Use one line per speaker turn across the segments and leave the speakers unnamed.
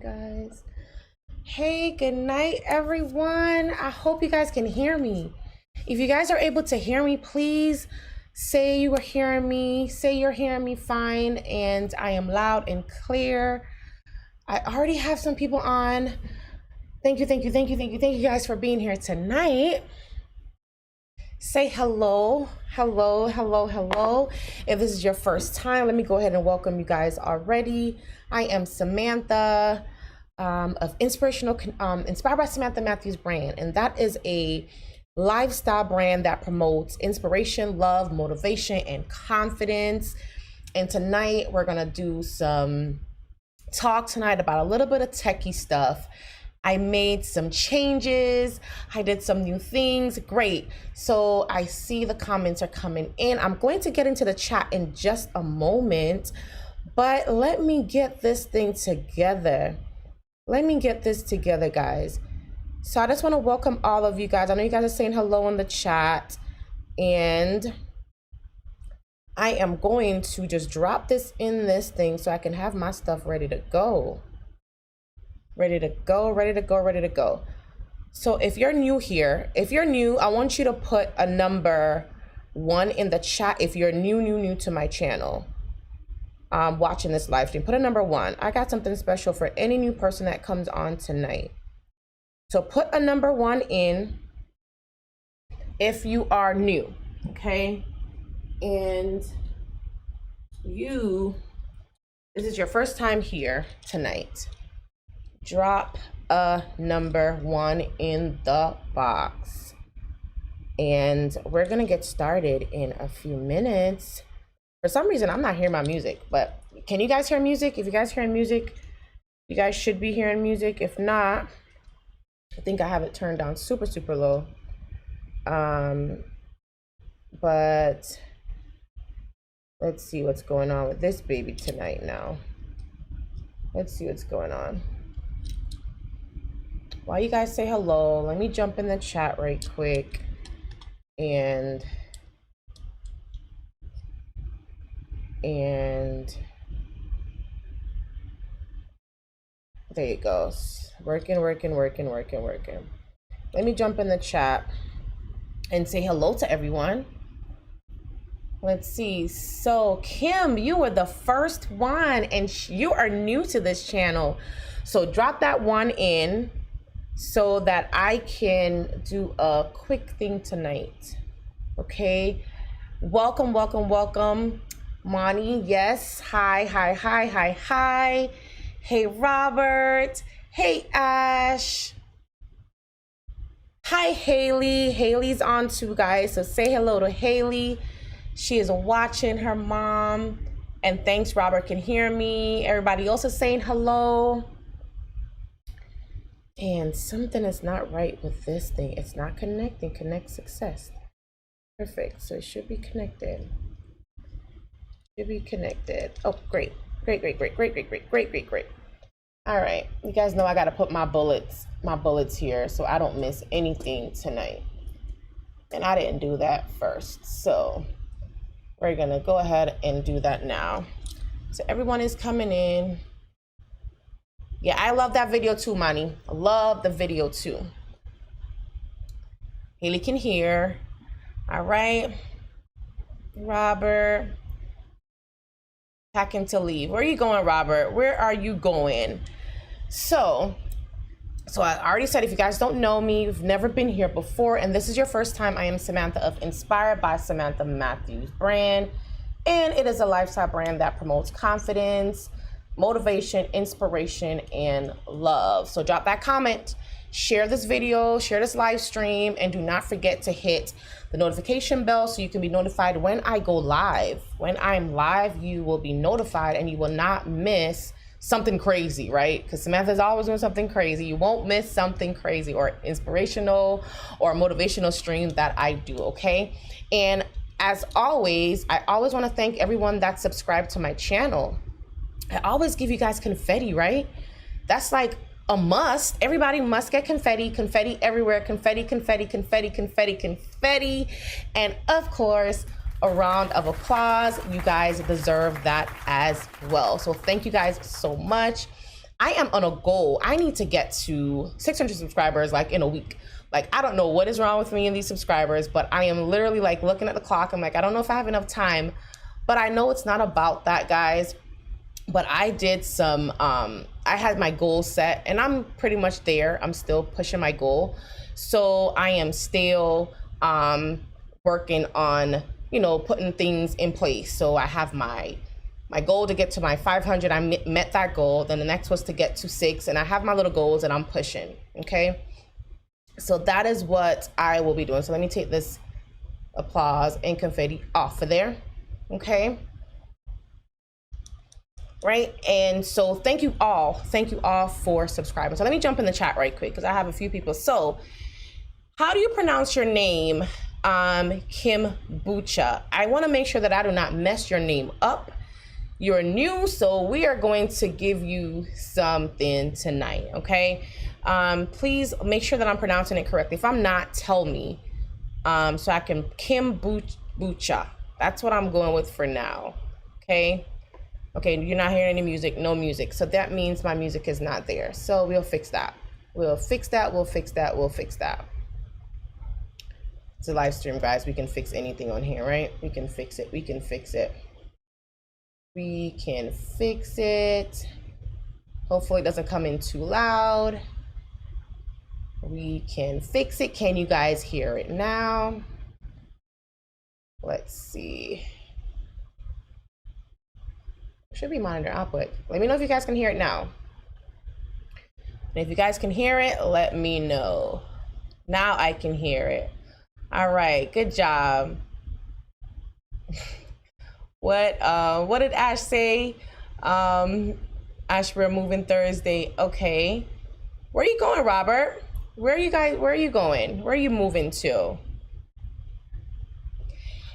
guys. Hey, good night, everyone. I hope you guys can hear me. If you guys are able to hear me, please say you are hearing me. Say you're hearing me fine, and I am loud and clear. I already have some people on. Thank you guys for being here tonight. Say hello. If this is your first time, let me go ahead and welcome you guys already. I am Samantha of Inspired by Samantha Matthews brand, and that is a lifestyle brand that promotes inspiration, love, motivation, and confidence. And tonight we're gonna do some talk tonight about a little bit of techie stuff. I made some changes. I did some new things. Great. So I see the comments are coming in. I'm going to get into the chat in just a moment, but let me get this thing together. Let me get this together, guys. So I just want to welcome all of you guys. I know you guys are saying hello in the chat, and I am going to just drop this in this thing so I can have my stuff ready to go. Ready to go. So if you're new here, I want you to put a number 1 in the chat. If you're new to my channel, watching this live stream, put a number 1. I got something special for any new person that comes on tonight. So put a number 1 in if you are new, okay? And this is your first time here tonight. Drop a number 1 in the box, and we're gonna get started in a few minutes. For some reason I'm not hearing my music, but can you guys hear music? If you guys hearing music, you guys should be hearing music. If not, I think I have it turned down super low. But let's see what's going on with this baby tonight now. Let's see what's going on. While you guys say hello, let me jump in the chat right quick, and there it goes. Working. Let me jump in the chat and say hello to everyone. Let's see. So Kim, you were the first one, and you are new to this channel. So drop that 1 in so that I can do a quick thing tonight. Okay. Welcome. Monty, yes. Hi. Hey, Robert. Hey, Ash. Hi, Haley. Haley's on too, guys. So say hello to Haley. She is watching her mom. And thanks, Robert can hear me. Everybody else is saying hello. And something is not right with this thing. It's not connecting. Connect success. Perfect. So it should be connected. Oh, great. All right. You guys know I got to put my bullets here so I don't miss anything tonight. And I didn't do that first. So we're going to go ahead and do that now. So everyone is coming in. Yeah, I love that video too, Manny. I love the video too. Haley can hear. All right. Robert. Packing to leave. Where are you going, Robert? Where are you going? So I already said, if you guys don't know me, you've never been here before, and this is your first time, I am Samantha of Inspired by Samantha Matthews brand. And it is a lifestyle brand that promotes confidence, motivation, inspiration, and love. So drop that comment, share this video, share this live stream, and do not forget to hit the notification bell so you can be notified when I go live. When I'm live, you will be notified and you will not miss something crazy, right? Because Samantha's always doing something crazy. You won't miss something crazy or inspirational or motivational stream that I do, okay? And as always, I always want to thank everyone that subscribed to my channel. I always give you guys confetti, right? That's like a must. Everybody must get confetti everywhere. Confetti. And of course, a round of applause. You guys deserve that as well. So thank you guys so much. I am on a goal. I need to get to 600 subscribers like in a week. Like, I don't know what is wrong with me and these subscribers, but I am literally like looking at the clock. I'm like, I don't know if I have enough time, but I know it's not about that, guys. But I did some, I had my goal set and I'm pretty much there. I'm still pushing my goal. So I am still working on, you know, putting things in place. So I have my goal to get to my 500. I met that goal. Then the next was to get to 6, and I have my little goals and I'm pushing. Okay. So that is what I will be doing. So let me take this applause and confetti off of there. Okay. Right. And so thank you all for subscribing. So let me jump in the chat right quick because I have a few people. So how do you pronounce your name? Kim Bucha. I want to make sure that I do not mess your name up. You're new, so we are going to give you something tonight, okay? Please make sure that I'm pronouncing it correctly. If I'm not, tell me, so I can. Kim Bucha. That's what I'm going with for now, okay? Okay, you're not hearing any music, no music. So that means my music is not there. So we'll fix that. We'll fix that. It's a live stream, guys. We can fix anything on here, right? We can fix it. We can fix it. Hopefully it doesn't come in too loud. We can fix it. Can you guys hear it now? Let's see. Should be monitor output. Let me know if you guys can hear it now. And if you guys can hear it, let me know. Now I can hear it. All right, good job. What did Ash say? Ash, we're moving Thursday. Okay. Where are you going, Robert? Where are you going? Where are you moving to?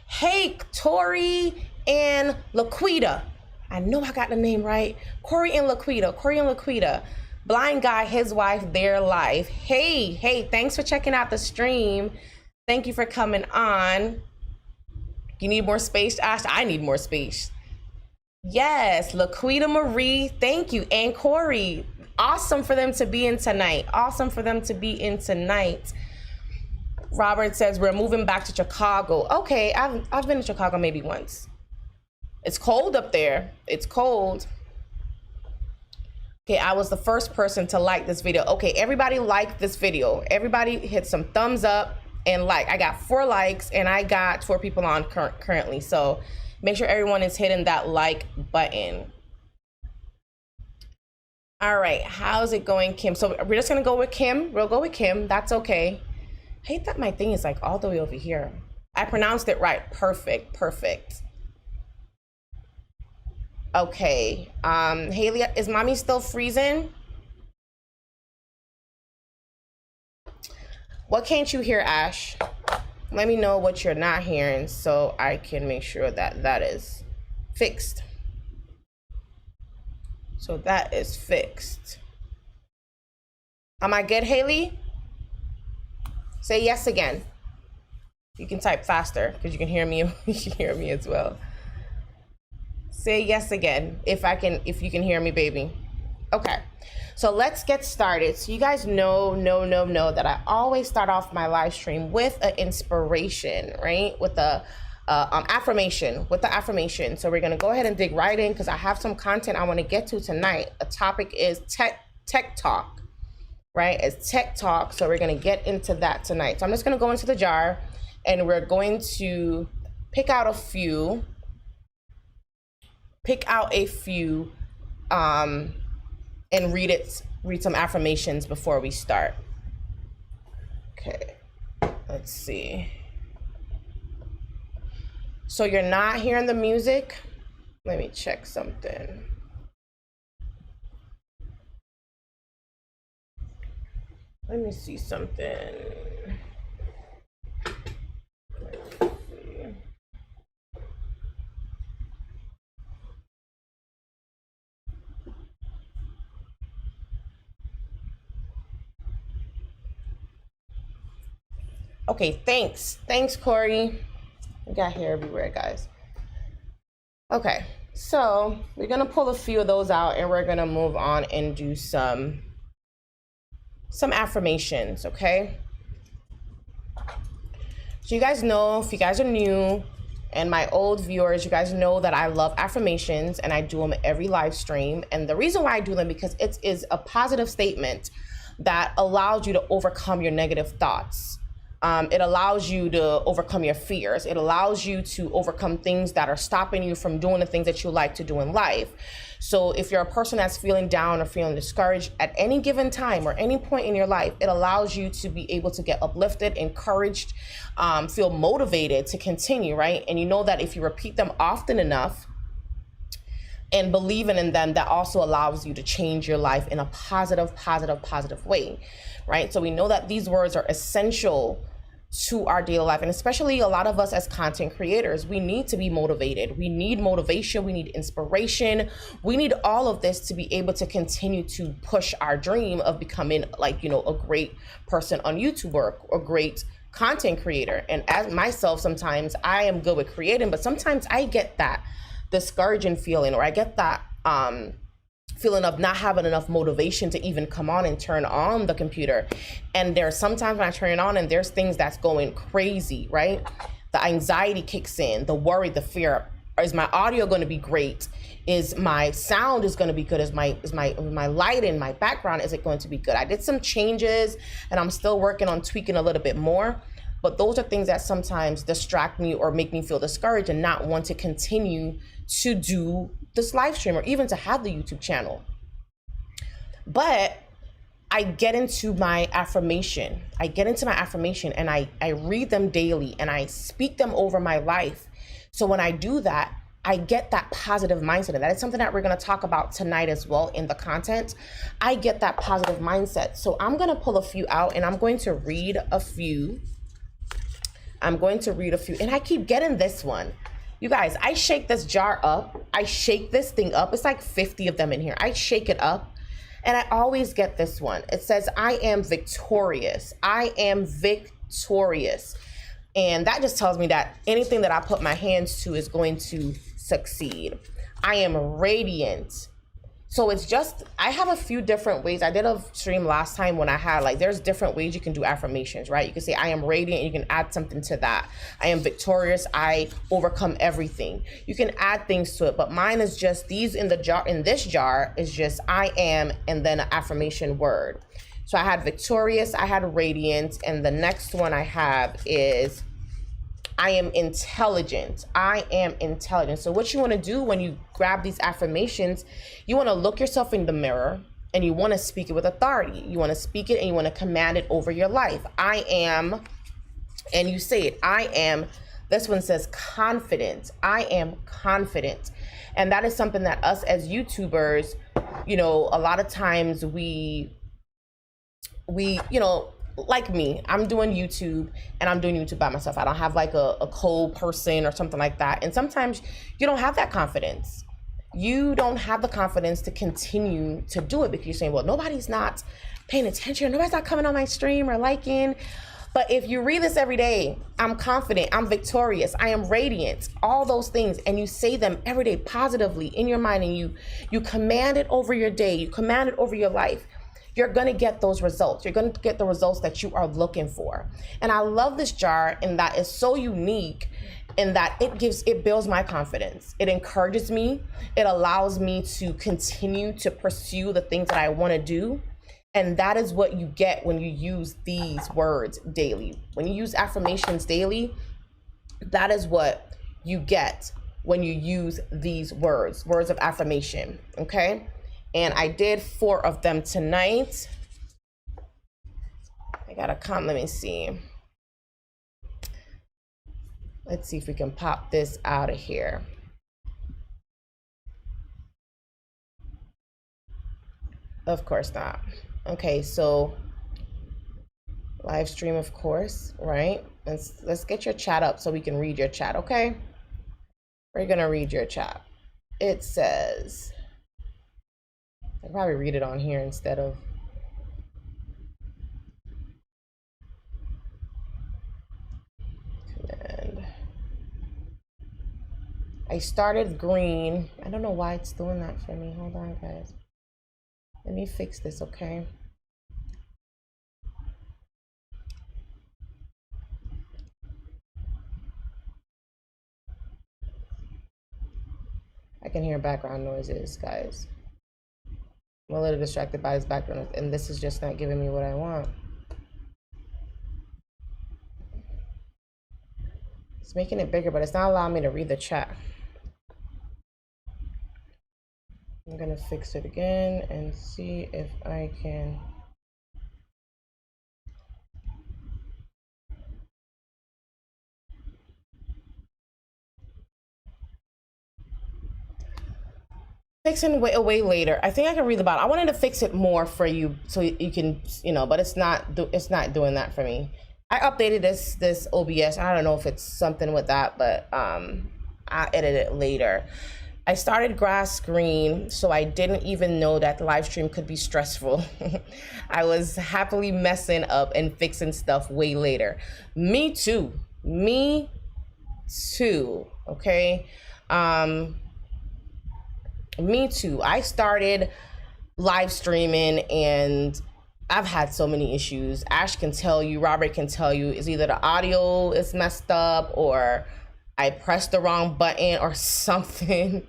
Hey, Tori and Laquita. I know I got the name right. Corey and Laquita. Blind guy, his wife, their life. Hey, thanks for checking out the stream. Thank you for coming on. You need more space, Ash? I need more space. Yes, Laquita Marie, thank you. And Corey, awesome for them to be in tonight. Robert says, we're moving back to Chicago. Okay, I've been to Chicago maybe once. It's cold up there. It's cold. Okay, I was the first person to like this video. Okay, everybody like this video. Everybody hit some thumbs up and like. I got 4 likes and I got 4 people on currently. So make sure everyone is hitting that like button. All right, how's it going, Kim? So we're just gonna go with Kim. We'll go with Kim. That's okay. I hate that my thing is like all the way over here. I pronounced it right. Perfect. Okay, Haley, is mommy still freezing? What can't you hear, Ash? Let me know what you're not hearing so I can make sure that that is fixed. So that is fixed. Am I good, Haley? Say yes again. You can type faster because you can hear me. You can hear me as well. Say yes again if you can hear me, baby. Okay, so let's get started. So you guys know that I always start off my live stream with an inspiration, right? With the affirmation. So we're gonna go ahead and dig right in because I have some content I want to get to tonight. The topic is tech talk, right? It's tech talk. So we're gonna get into that tonight. So I'm just gonna go into the jar and we're going to pick out a few and read some affirmations before we start. Okay, let's see. So you're not hearing the music? Let me check something. Let me see something. Okay, thanks, Corey. We got hair everywhere, guys. Okay, So we're gonna pull a few of those out and we're gonna move on and do some affirmations, okay? So you guys know, if you guys are new and my old viewers, you guys know that I love affirmations and I do them every live stream. And the reason why I do them, because it is a positive statement that allows you to overcome your negative thoughts. It allows you to overcome your fears. It allows you to overcome things that are stopping you from doing the things that you like to do in life. So if you're a person that's feeling down or feeling discouraged at any given time or any point in your life, it allows you to be able to get uplifted, encouraged, feel motivated to continue, right? And you know that if you repeat them often enough and believing in them, that also allows you to change your life in a positive way, right? So we know that these words are essential to our daily life, and especially a lot of us as content creators, we need to be motivated. We need motivation, we need inspiration, we need all of this to be able to continue to push our dream of becoming, like, you know, a great person on YouTube or a great content creator. And as myself, sometimes I am good with creating, but sometimes I get that discouraging feeling, or I get that feeling of not having enough motivation to even come on and turn on the computer. And there's sometimes when I turn it on and there's things that's going crazy, right? The anxiety kicks in, the worry, the fear. Is my audio going to be great? Is my sound is going to be good? Is my light and my background, is it going to be good? I did some changes and I'm still working on tweaking a little bit more. But those are things that sometimes distract me or make me feel discouraged and not want to continue to do this live stream or even to have the YouTube channel. But I get into my affirmation. And I read them daily and I speak them over my life. So when I do that, I get that positive mindset. And that is something that we're going to talk about tonight as well in the content. I get that positive mindset. So I'm going to pull a few out and I'm going to read a few. And I keep getting this one. You guys, I shake this jar up. I shake this thing up. It's like 50 of them in here. I shake it up and I always get this one. It says, I am victorious. I am victorious. And that just tells me that anything that I put my hands to is going to succeed. I am radiant. So it's just, I have a few different ways. I did a stream last time when I had, like, there's different ways you can do affirmations, right? You can say, I am radiant, and you can add something to that. I am victorious, I overcome everything. You can add things to it, but mine is just these in the jar, in this jar is just I am, and then an affirmation word. So I had victorious, I had radiant, and the next one I have is I am intelligent. I am intelligent. So what you want to do when you grab these affirmations, you want to look yourself in the mirror and you want to speak it with authority. You want to speak it and you want to command it over your life. I am, and you say it, I am, this one says confident. I am confident. And that is something that us as YouTubers, you know, a lot of times we, you know, like me, I'm doing YouTube and I'm doing YouTube by myself. I don't have like a co-person or something like that. And sometimes you don't have that confidence. You don't have the confidence to continue to do it because you're saying, well, nobody's not paying attention. Nobody's not coming on my stream or liking. But if you read this every day, I'm confident, I'm victorious, I am radiant, all those things, and you say them every day positively in your mind, and you command it over your day, you command it over your life, you're gonna get those results. You're gonna get the results that you are looking for. And I love this jar in that it's so unique in that it builds my confidence. It encourages me. It allows me to continue to pursue the things that I wanna do. And that is what you get when you use these words daily. When you use affirmations daily, that is what you get when you use these words of affirmation, okay? And I did 4 of them tonight. I gotta come, let me see. Let's see if we can pop this out of here. Of course not. Okay, so live stream, of course, right? Let's get your chat up so we can read your chat, okay? We're gonna read your chat. It says, I'll probably read it on here instead of. Command. I started green. I don't know why it's doing that for me. Hold on, guys. Let me fix this, okay? I can hear background noises, guys. I'm a little distracted by this background, and this is just not giving me what I want. It's making it bigger, but it's not allowing me to read the chat. I'm gonna fix it again and see if I can. Fixing way later. I think I can read the bottom. I wanted to fix it more for you so you can, but it's not doing that for me. I updated this OBS. I don't know if it's something with that, but I'll edit it later. I started grass green, so I didn't even know that the live stream could be stressful. I was happily messing up and fixing stuff way later. Me too. Okay. Me too. I started live streaming and I've had so many issues. Ash can tell you, Robert can tell you, is either the audio is messed up or I pressed the wrong button or something.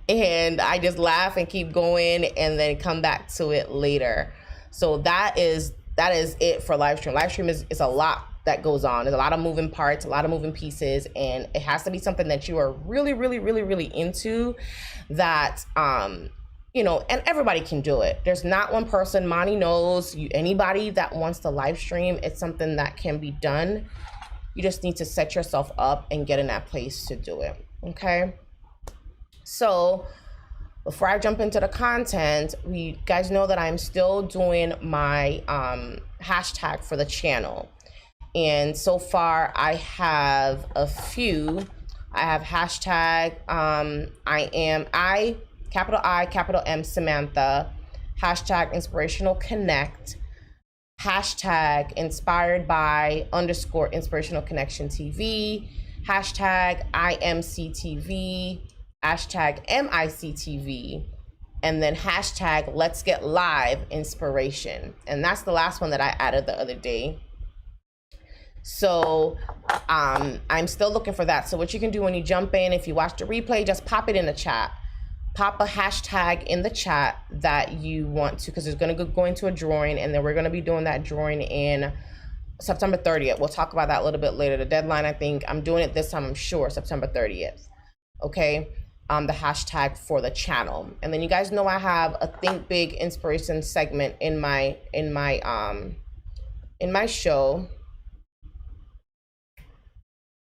And I just laugh and keep going and then come back to it later. So that is it for live stream. Live stream is a lot that goes on. There's a lot of moving parts, a lot of moving pieces, and it has to be something that you are really into that, and everybody can do it. There's not one person. Monty knows anybody that wants to live stream. It's something that can be done. You just need to set yourself up and get in that place to do it. Okay. So before I jump into the content, you guys know that I'm still doing my hashtag for the channel. And so far I have a few. I have hashtag capital I, capital M, Samantha, hashtag InspirationalConnect, hashtag inspired by _ Inspirational Connection TV, hashtag IMCTV, hashtag MICTV, and then hashtag LetsGetLiveInspiration. And that's the last one that I added the other day. So I'm still looking for that. So what you can do when you jump in, if you watch the replay, just pop it in the chat. Pop a hashtag in the chat that you want to, because it's going to go into a drawing, and then we're going to be doing that drawing in September 30th. We'll talk about that a little bit later. The deadline, I think I'm doing it this time, I'm sure, September 30th. Okay. The hashtag for the channel. And then you guys know I have a Think Big Inspiration segment in my show.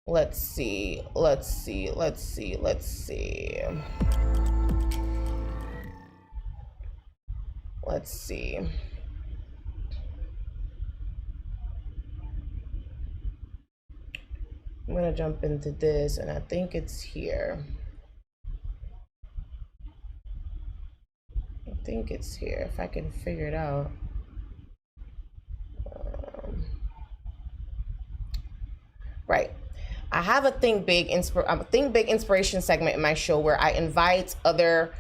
Let's see. I'm gonna jump into this, and I think it's here. If I can figure it out. Right. I have a Think Big Inspiration segment in my show where I invite other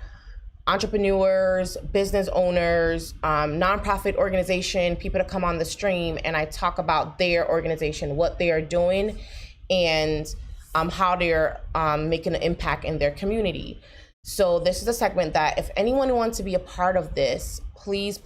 entrepreneurs, business owners, nonprofit organization, people to come on the stream, and I talk about their organization, what they are doing, and how they're making an impact in their community. So this is a segment that if anyone wants to be a part of this, please,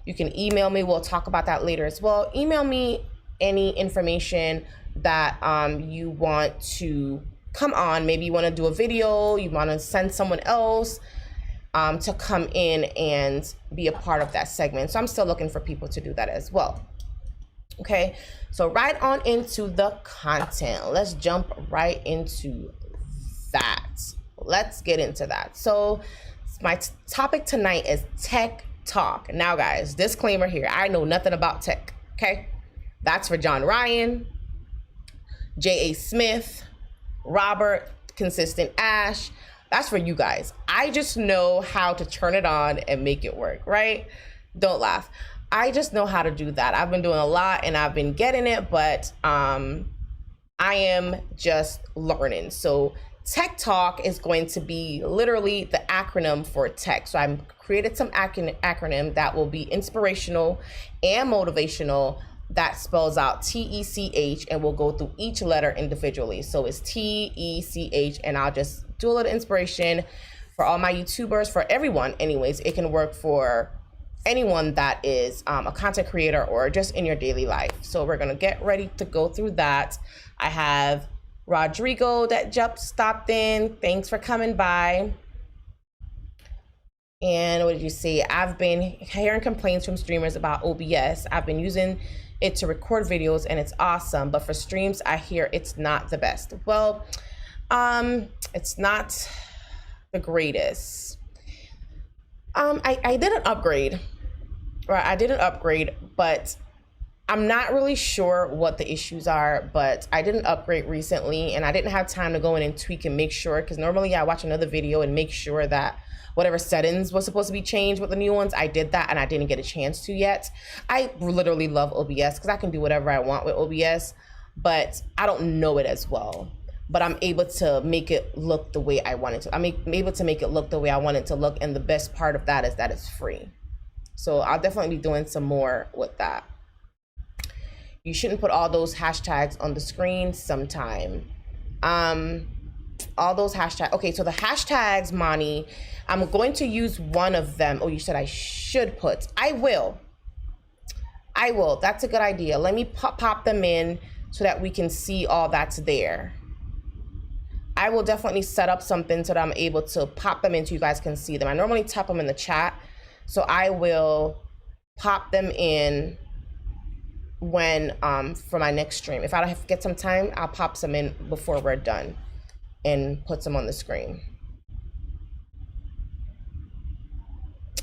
you can email me. We'll talk about that later as well. Email me any information that you want to come on. Maybe you want to do a video, you want to send someone else to come in and be a part of that segment. So I'm still looking for people to do that as well. Okay, so right on into the content. Let's jump right into that. Let's get into that. So my topic tonight is tech talk. Now guys, disclaimer here, I know nothing about tech. Okay, that's for John Ryan, J.A. Smith, Robert, Consistent Ash. That's for you guys. I just know how to turn it on and make it work, right? Don't laugh. I just know how to do that. I've been doing a lot and I've been getting it, but I am just learning. So Tech Talk is going to be literally the acronym for tech. So I created some acronym that will be inspirational and motivational. That spells out TECH, and we'll go through each letter individually. So it's TECH, and I'll just do a little inspiration for all my YouTubers, for everyone anyways. It can work for anyone that is a content creator or just in your daily life. So we're gonna get ready to go through that. I have Rodrigo that just stopped in. Thanks for coming by. And what did you say? I've been hearing complaints from streamers about OBS. I've been using it to record videos and it's awesome, but for streams I hear it's not the best. Well, it's not the greatest. I did an upgrade, right? I did an upgrade, but I'm not really sure what the issues are, but I did an upgrade recently and I didn't have time to go in and tweak and make sure, because normally I watch another video and make sure that whatever settings was supposed to be changed with the new ones, I did that and I didn't get a chance to yet. I literally love OBS because I can do whatever I want with OBS, but I don't know it as well. But I'm able to make it look the way I want it to. I'm able to make it look the way I want it to look, and the best part of that is that it's free. So I'll definitely be doing some more with that. You shouldn't put all those hashtags on the screen sometime. All those hashtags. Okay, so the hashtags, Mani, I'm going to use one of them. Oh, you said I should put. I will. That's a good idea. Let me pop them in so that we can see all that's there. I will definitely set up something so that I'm able to pop them in so you guys can see them. I normally type them in the chat, so I will pop them in when for my next stream. If I don't get some time, I'll pop some in before we're done and put some on the screen.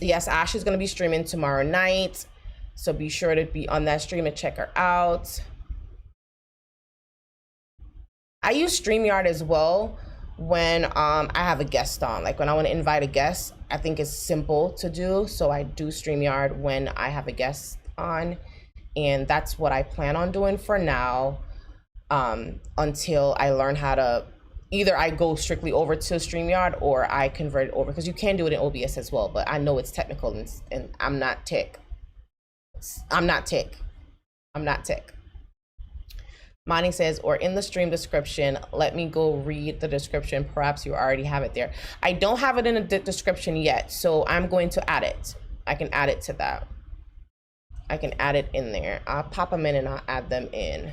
Yes, Ash is going to be streaming tomorrow night, so be sure to be on that stream and check her out. I use StreamYard as well when I have a guest on. Like when I want to invite a guest, I think it's simple to do, so I do StreamYard when I have a guest on. And that's what I plan on doing for now, until I learn how to, either I go strictly over to StreamYard or I convert it over, because you can do it in OBS as well, but I know it's technical and I'm not tech. Mani says, or in the stream description, let me go read the description. Perhaps you already have it there. I don't have it in the description yet, so I'm going to add it. I can add it to that. I can add it in there. I'll pop them in and I'll add them in.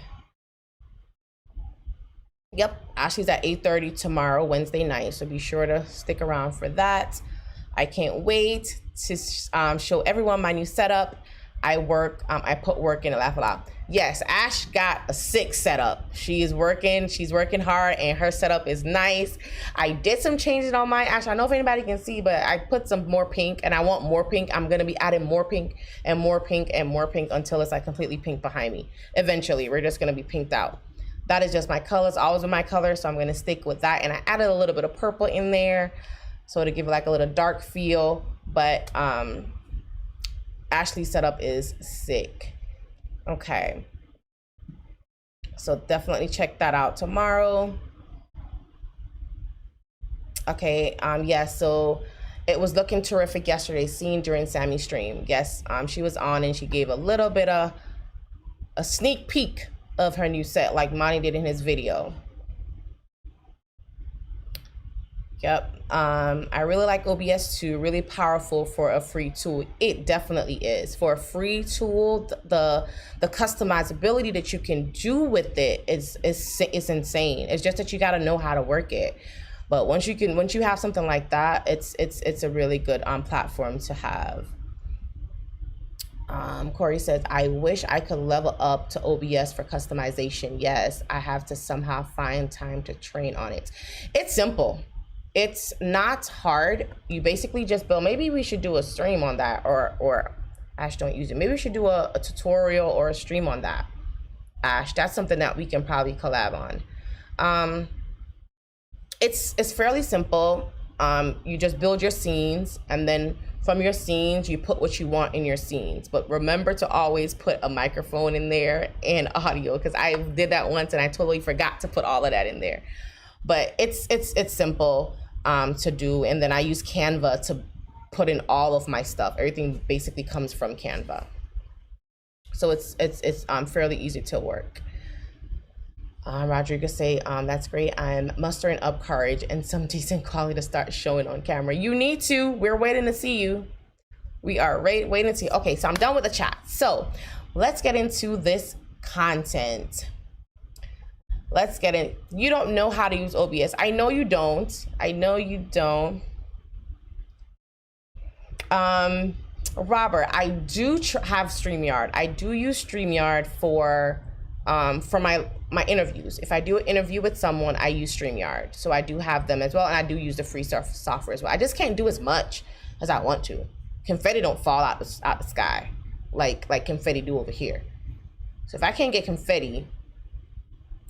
Yep, Ashley's at 8:30 tomorrow, Wednesday night, so be sure to stick around for that. I can't wait to show everyone my new setup. I put work in and laugh a lot. Yes, Ash got a sick setup. She's working hard and her setup is nice. I did some changes on my Ash. I don't know if anybody can see, but I put some more pink and I want more pink. I'm gonna be adding more pink and more pink and more pink until it's like completely pink behind me. Eventually, we're just gonna be pinked out. That is just my colors, always with my colors, so I'm gonna stick with that. And I added a little bit of purple in there, so to give it like a little dark feel, but Ashley's setup is sick. Okay, so definitely check that out tomorrow. Okay, yeah, so it was looking terrific yesterday, seen during Sammy's stream. Yes, she was on and she gave a little bit of a sneak peek of her new set, like Monty did in his video. Yep, I really like OBS too. Really powerful for a free tool. It definitely is. For a free tool, the customizability that you can do with it is insane. It's just that you got to know how to work it. But once you have something like that, it's a really good platform to have. Corey says, I wish I could level up to OBS for customization. Yes, I have to somehow find time to train on it. It's simple. It's not hard. You basically just build. Maybe we should do a stream on that, or Ash, don't use it. Maybe we should do a tutorial or a stream on that, Ash. That's something that we can probably collab on. It's fairly simple. You just build your scenes, and then from your scenes, you put what you want in your scenes. But remember to always put a microphone in there and audio, because I did that once and I totally forgot to put all of that in there. but it's simple to do. And then I use Canva to put in all of my stuff. Everything basically comes from Canva, so it's fairly easy to work. Rodriguez say, that's great. I'm mustering up courage and some decent quality to start showing on camera. You need to. We're waiting to see you. We are waiting to see. Okay, so I'm done with the chat. So let's get into this content. Let's get in. You don't know how to use OBS. I know you don't. I know you don't. Robert, I do have StreamYard. I do use StreamYard for my interviews. If I do an interview with someone, I use StreamYard. So I do have them as well, and I do use the free software as well. I just can't do as much as I want to. Confetti don't fall out the sky like confetti do over here. So if I can't get confetti,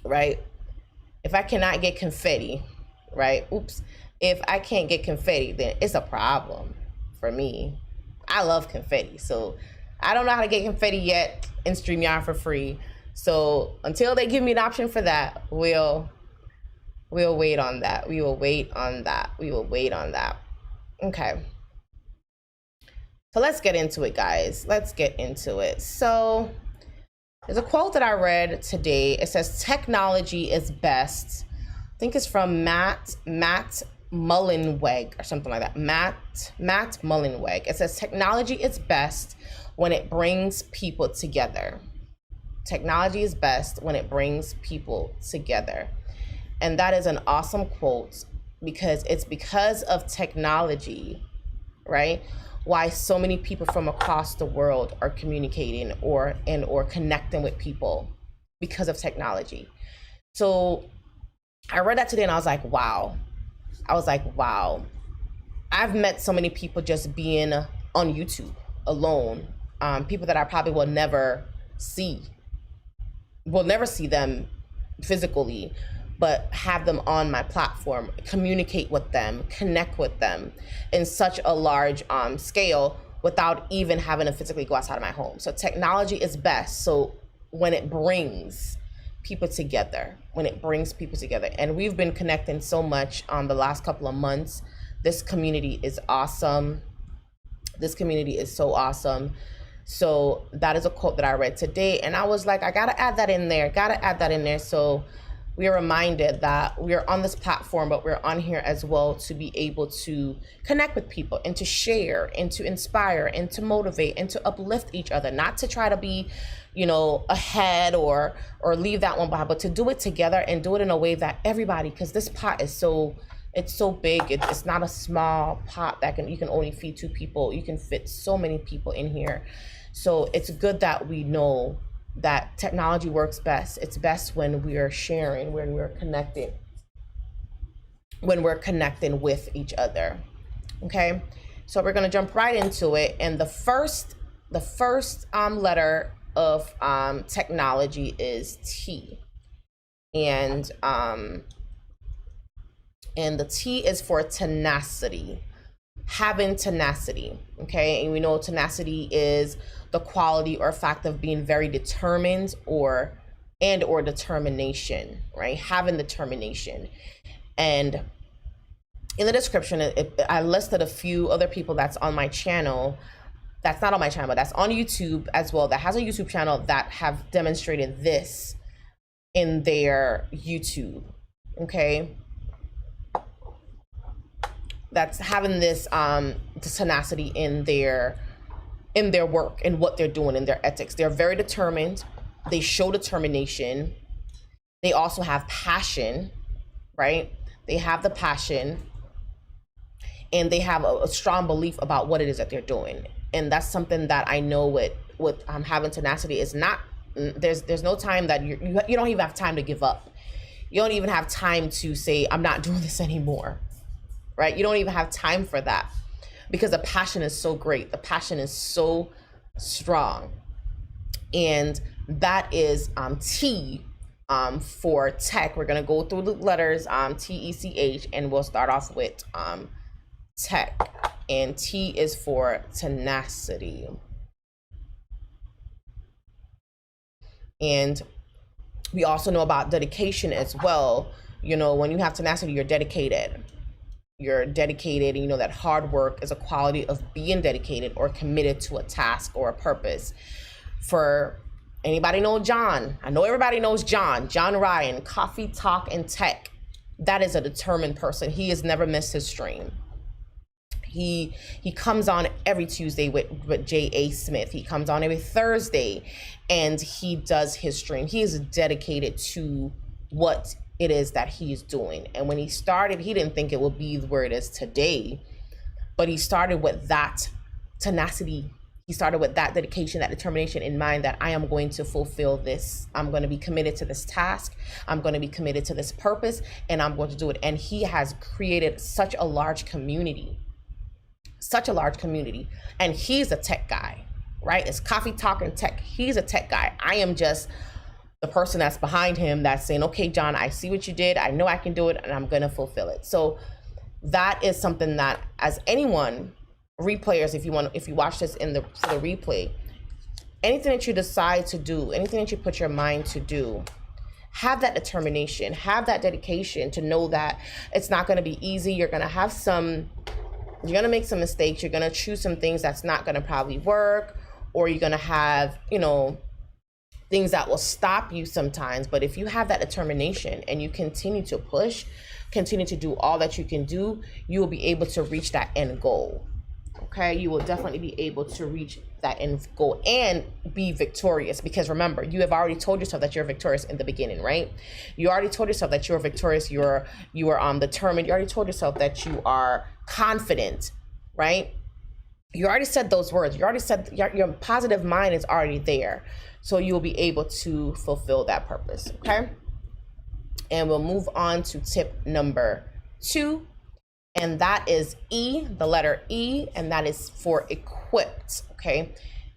right? If I cannot get confetti, right? Oops. If I can't get confetti, then it's a problem for me. I love confetti, so I don't know how to get confetti yet in StreamYard for free. So until they give me an option for that, we'll wait on that. We will wait on that. We will wait on that. Okay. So let's get into it, guys. Let's get into it. So there's a quote that I read today. It says, technology is best. I think it's from Matt Mullenweg or something like that. Matt Mullenweg. It says, technology is best when it brings people together. Technology is best when it brings people together. And that is an awesome quote, because it's because of technology, right, why so many people from across the world are communicating or connecting with people because of technology. So I read that today and I was like, wow. I've met so many people just being on YouTube alone, people that I probably will never see them physically, but have them on my platform, communicate with them, connect with them in such a large scale without even having to physically go outside of my home. So technology is best. So when it brings people together, and we've been connecting so much the last couple of months. This community is awesome. This community is so awesome. So that is a quote that I read today, and I was like, I gotta add that in there. So we are reminded that we are on this platform, but we're on here as well to be able to connect with people and to share and to inspire and to motivate and to uplift each other, not to try to be, ahead or leave that one behind, but to do it together and do it in a way that everybody, because this pot is it's so big. It's not a small pot that you can only feed 2 people. You can fit so many people in here. So it's good that we know that technology works best. It's best when we are sharing, when we're connecting with each other. Okay, so we're gonna jump right into it. And the first letter of technology is T, and the T is for tenacity. Having tenacity, okay? And we know tenacity is the quality or fact of being very determined or determination, right? Having determination. And in the description, I listed a few other people that's on my channel, that's not on my channel, but that's on YouTube as well, that has a YouTube channel that have demonstrated this in their YouTube, okay? That's having this tenacity in their work and what they're doing, in their ethics. They're very determined. They show determination. They also have passion, right? They have the passion, and they have a strong belief about what it is that they're doing. And that's something that I know with having tenacity is not, there's no time that you don't even have time to give up. You don't even have time to say, I'm not doing this anymore. Right? You don't even have time for that, because the passion is so great. The passion is so strong. And that is T for tech. We're going to go through the letters TECH, and we'll start off with tech. And T is for tenacity. And we also know about dedication as well. You know, when you have tenacity, you're dedicated. You're dedicated, and you know that hard work is a quality of being dedicated or committed to a task or a purpose. For anybody know John? I know everybody knows John Ryan, Coffee Talk and Tech. That is a determined person. He has never missed his stream. He comes on every Tuesday with J.A. Smith. He comes on every Thursday and he does his stream. He is dedicated to what it is that he's doing. And when he started, he didn't think it would be where it is today, but he started with that tenacity. He started with that dedication, that determination in mind, that I am going to fulfill this. I'm going to be committed to this task. I'm going to be committed to this purpose, and I'm going to do it. And he has created such a large community, and he's a tech guy, right? It's Coffee Talk and Tech. He's a tech guy. I am just the person that's behind him that's saying, okay, John, I see what you did. I know I can do it, and I'm going to fulfill it. So that is something that, as anyone, replayers, if you watch this for the replay, anything that you decide to do, anything that you put your mind to do, have that determination, have that dedication to know that it's not going to be easy. You're going to make some mistakes. You're going to choose some things that's not going to probably work, or you're going to have, you know, things that will stop you sometimes. But if you have that determination and you continue to push, continue to do all that you can do, you will be able to reach that end goal. Okay, you will definitely be able to reach that end goal and be victorious, because remember, you have already told yourself that you're victorious in the beginning, right? You already told yourself that you're victorious, you are determined. You already told yourself that you are confident, right? You already said those words. You already said your positive mind is already there, so you will be able to fulfill that purpose. Okay, and we'll move on to tip number 2. And that is E, the letter E, and that is for equipped, okay?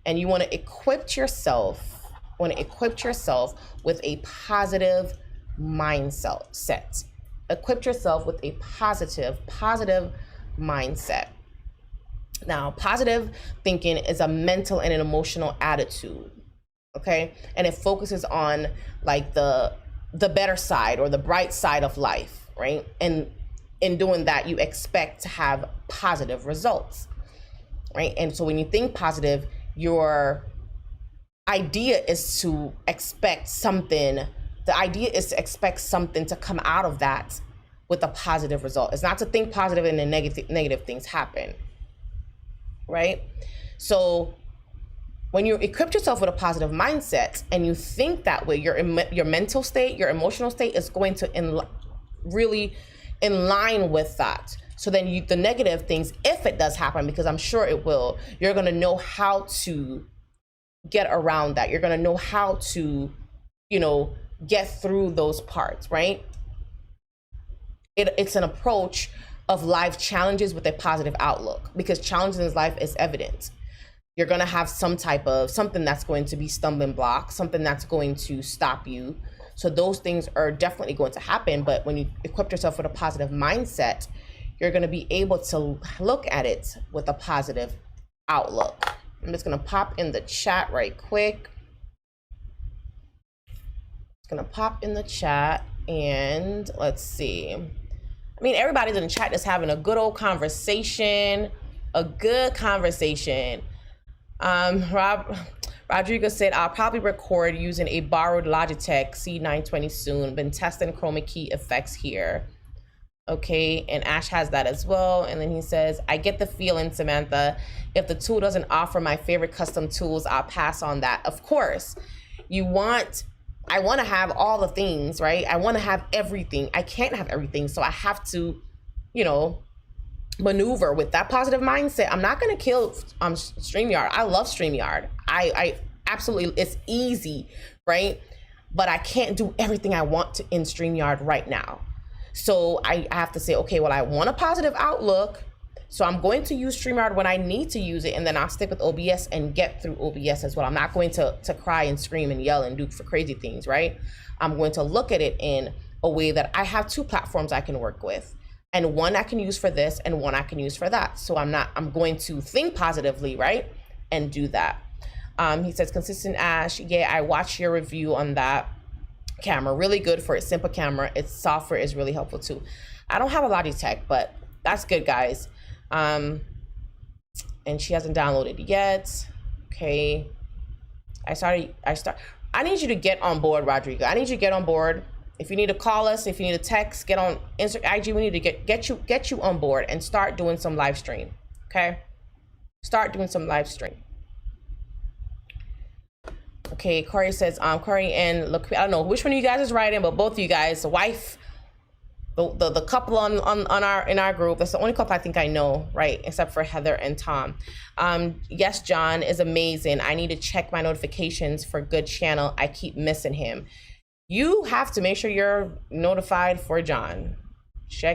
And you want to equip yourself with a positive mindset. Equip yourself with a positive mindset. Now, positive thinking is a mental and an emotional attitude, okay? And it focuses on like the better side or the bright side of life, right? And in doing that, you expect to have positive results, right? And so when you think positive, your idea is to expect something. The idea is to expect something to come out of that with a positive result. It's not to think positive and then negative things happen, right? So when you equip yourself with a positive mindset and you think that way, your mental state, your emotional state is going to really in line with that. So then the negative things, if it does happen, because I'm sure it will, you're going to know how to get around that. You're going to know how to, you know, get through those parts, right? It's an approach of life challenges with a positive outlook, because challenges in life is evident. You're going to have something that's going to be stumbling blocks, something that's going to stop you. So those things are definitely going to happen. But when you equip yourself with a positive mindset, you're going to be able to look at it with a positive outlook. I'm just going to pop in the chat right quick. It's going to pop in the chat, and let's see. I mean, everybody's in the chat is having a good old conversation, Rodrigo said, I'll probably record using a borrowed Logitech C920 soon. Been testing chroma key effects here. Okay, and Ash has that as well. And then he says, I get the feeling, Samantha, if the tool doesn't offer my favorite custom tools, I'll pass on that. Of course, I want to have all the things, right? I want to have everything. I can't have everything. So I have to, you know, maneuver with that positive mindset. I'm not going to kill StreamYard. I love StreamYard. I absolutely, it's easy, right? But I can't do everything I want to in StreamYard right now. So I have to say, okay, well, I want a positive outlook. So I'm going to use StreamYard when I need to use it, and then I'll stick with OBS and get through OBS as well. I'm not going to cry and scream and yell and do for crazy things, right? I'm going to look at it in a way that I have 2 platforms I can work with, and one I can use for this and one I can use for that. So I'm going to think positively, right? And do that. He says, consistent Ash, yeah, I watched your review on that. camera, really good for a simple camera. Its software is really helpful too. I don't have a Logitech, but that's good, guys. And she hasn't downloaded yet. Okay. I need you to get on board, Rodrigo. I need you to get on board. If you need to call us, if you need to text, get on IG. We need to get you on board and start doing some live stream. Okay. Start doing some live stream. Okay, Corey says, Corey and look, I don't know which one of you guys is writing, but both of you guys, the wife, the couple in our group, that's the only couple I think I know, right? Except for Heather and Tom. Yes, John is amazing. I need to check my notifications for good channel. I keep missing him. You have to make sure you're notified for John.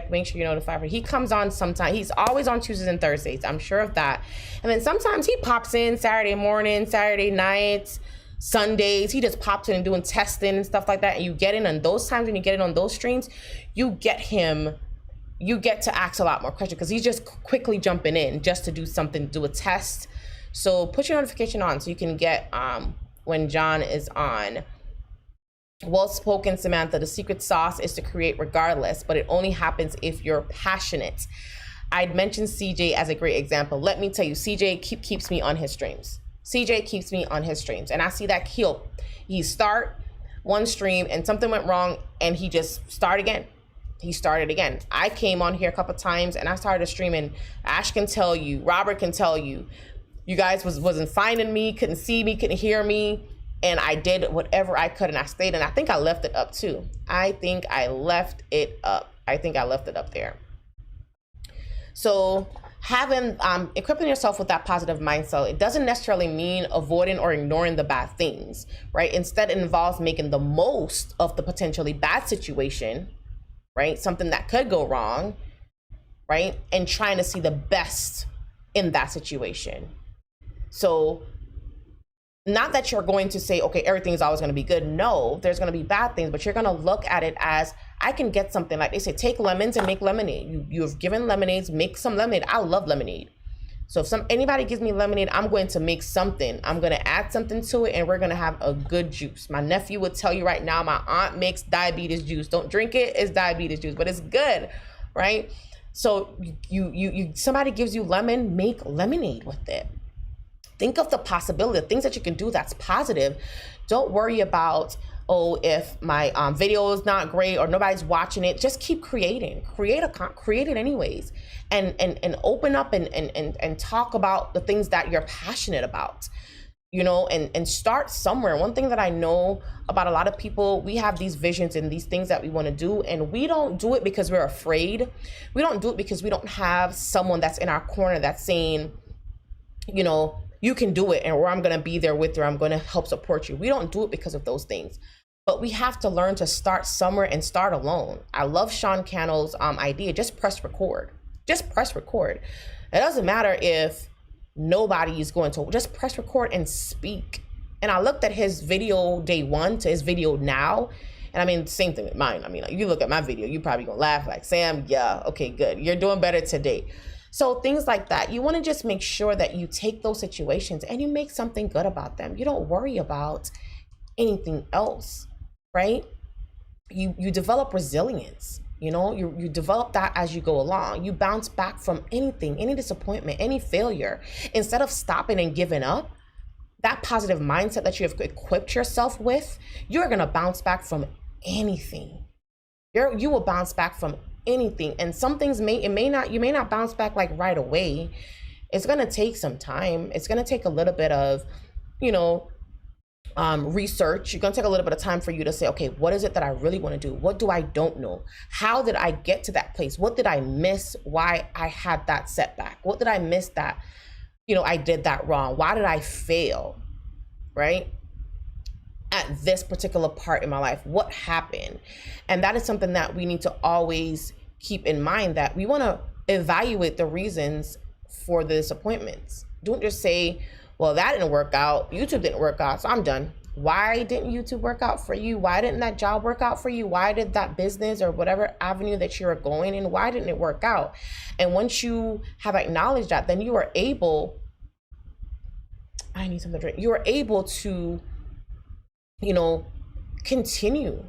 Make sure you're notified for. He comes on sometime. He's always on Tuesdays and Thursdays. I'm sure of that. And then sometimes he pops in Saturday morning, Saturday nights, Sundays. He just pops in and doing testing and stuff like that. And you get in on those times when you get in on those streams, you get to ask a lot more questions because he's just quickly jumping in just to do something, do a test. So put your notification on so you can get when John is on. Well spoken, Samantha. The secret sauce is to create regardless, but it only happens if you're passionate. I'd mentioned CJ as a great example. Let me tell you, CJ keeps me on his streams. CJ keeps me on his streams, and I see that he start one stream and something went wrong and he just start again. He started again. I came on here a couple times and I started streaming. Ash can tell you, Robert can tell you, you guys wasn't finding me, couldn't see me, couldn't hear me. And I did whatever I could and I stayed, and I think I left it up too. I think I left it up there. So equipping yourself with that positive mindset, it doesn't necessarily mean avoiding or ignoring the bad things, right? Instead, it involves making the most of the potentially bad situation, right? Something that could go wrong, right? And trying to see the best in that situation. So not that you're going to say, okay, everything is always going to be good. No, there's going to be bad things, but you're going to look at it as, I can get something. Like they say, take lemons and make lemonade. You've given lemonades, make some lemonade. I love lemonade. So if anybody gives me lemonade, I'm going to make something. I'm going to add something to it, and we're going to have a good juice. My nephew would tell you right now, my aunt makes diabetes juice. Don't drink it. It's diabetes juice, but it's good, right? So somebody gives you lemon, make lemonade with it. Think of the possibility of things that you can do that's positive. Don't worry about, oh, if my video is not great or nobody's watching it. Just keep creating. Create it anyways. And open up and talk about the things that you're passionate about. You know, and start somewhere. One thing that I know about a lot of people, we have these visions and these things that we want to do, and we don't do it because we're afraid. We don't do it because we don't have someone that's in our corner that's saying, you know, you can do it, or I'm going to be there with you, I'm going to help support you. We don't do it because of those things, but we have to learn to start somewhere and start alone. I love Sean Cannell's idea. Just press record. Just press record. It doesn't matter if nobody is going to, just press record and speak. And I looked at his video day one to his video now, and I mean, same thing with mine. I mean, like, you look at my video, you probably gonna laugh like, Sam, yeah, okay, good. You're doing better today. So things like that, you want to just make sure that you take those situations and you make something good about them. You don't worry about anything else, right? You develop resilience, you know, you develop that as you go along. You bounce back from anything, any disappointment, any failure. Instead of stopping and giving up, that positive mindset that you have equipped yourself with, you're going to bounce back from anything. You will bounce back from anything. And some things you may not bounce back like right away. It's going to take some time. It's going to take a little bit of, you know, research. You're going to take a little bit of time for you to say, okay, what is it that I really want to do? What do I don't know? How did I get to that place? What did I miss? Why I had that setback? What did I miss that, you know, I did that wrong? Why did I fail? Right? At this particular part in my life, what happened? And that is something that we need to always keep in mind, that we want to evaluate the reasons for the disappointments. Don't just say, well, that didn't work out. YouTube didn't work out, so I'm done. Why didn't YouTube work out for you? Why didn't that job work out for you? Why did that business or whatever avenue that you were going in, why didn't it work out? And once you have acknowledged that, then you are able, I need something to drink. You are able to, you know, continue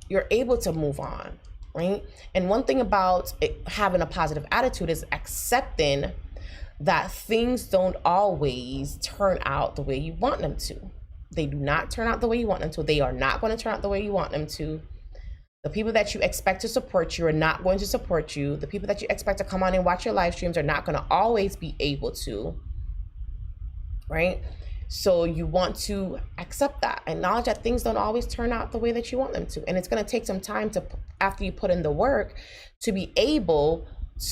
you're able to move on, right? And one thing about having a positive attitude is accepting that things don't always turn out the way you want them to. They do not turn out the way you want them to. They are not going to turn out the way you want them to. The people that you expect to support you are not going to support you. The people that you expect to come on and watch your live streams are not going to always be able to, right? So you want to accept that, acknowledge that things don't always turn out the way that you want them to. And it's going to take some time to, after you put in the work, to be able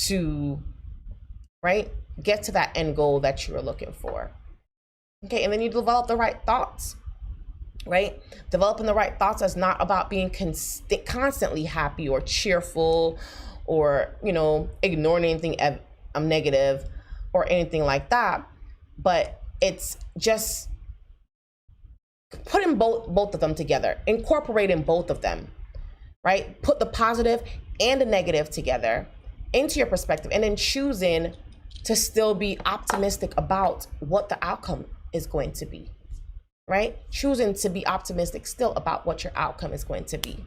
to, right, get to that end goal that you're looking for. Okay, and then you develop the right thoughts, right? Developing the right thoughts is not about being constantly happy or cheerful or, you know, ignoring anything negative or anything like that. But it's just putting both of them together, incorporating both of them, right? Put the positive and the negative together into your perspective, and then choosing to still be optimistic about what the outcome is going to be, right? Choosing to be optimistic still about what your outcome is going to be,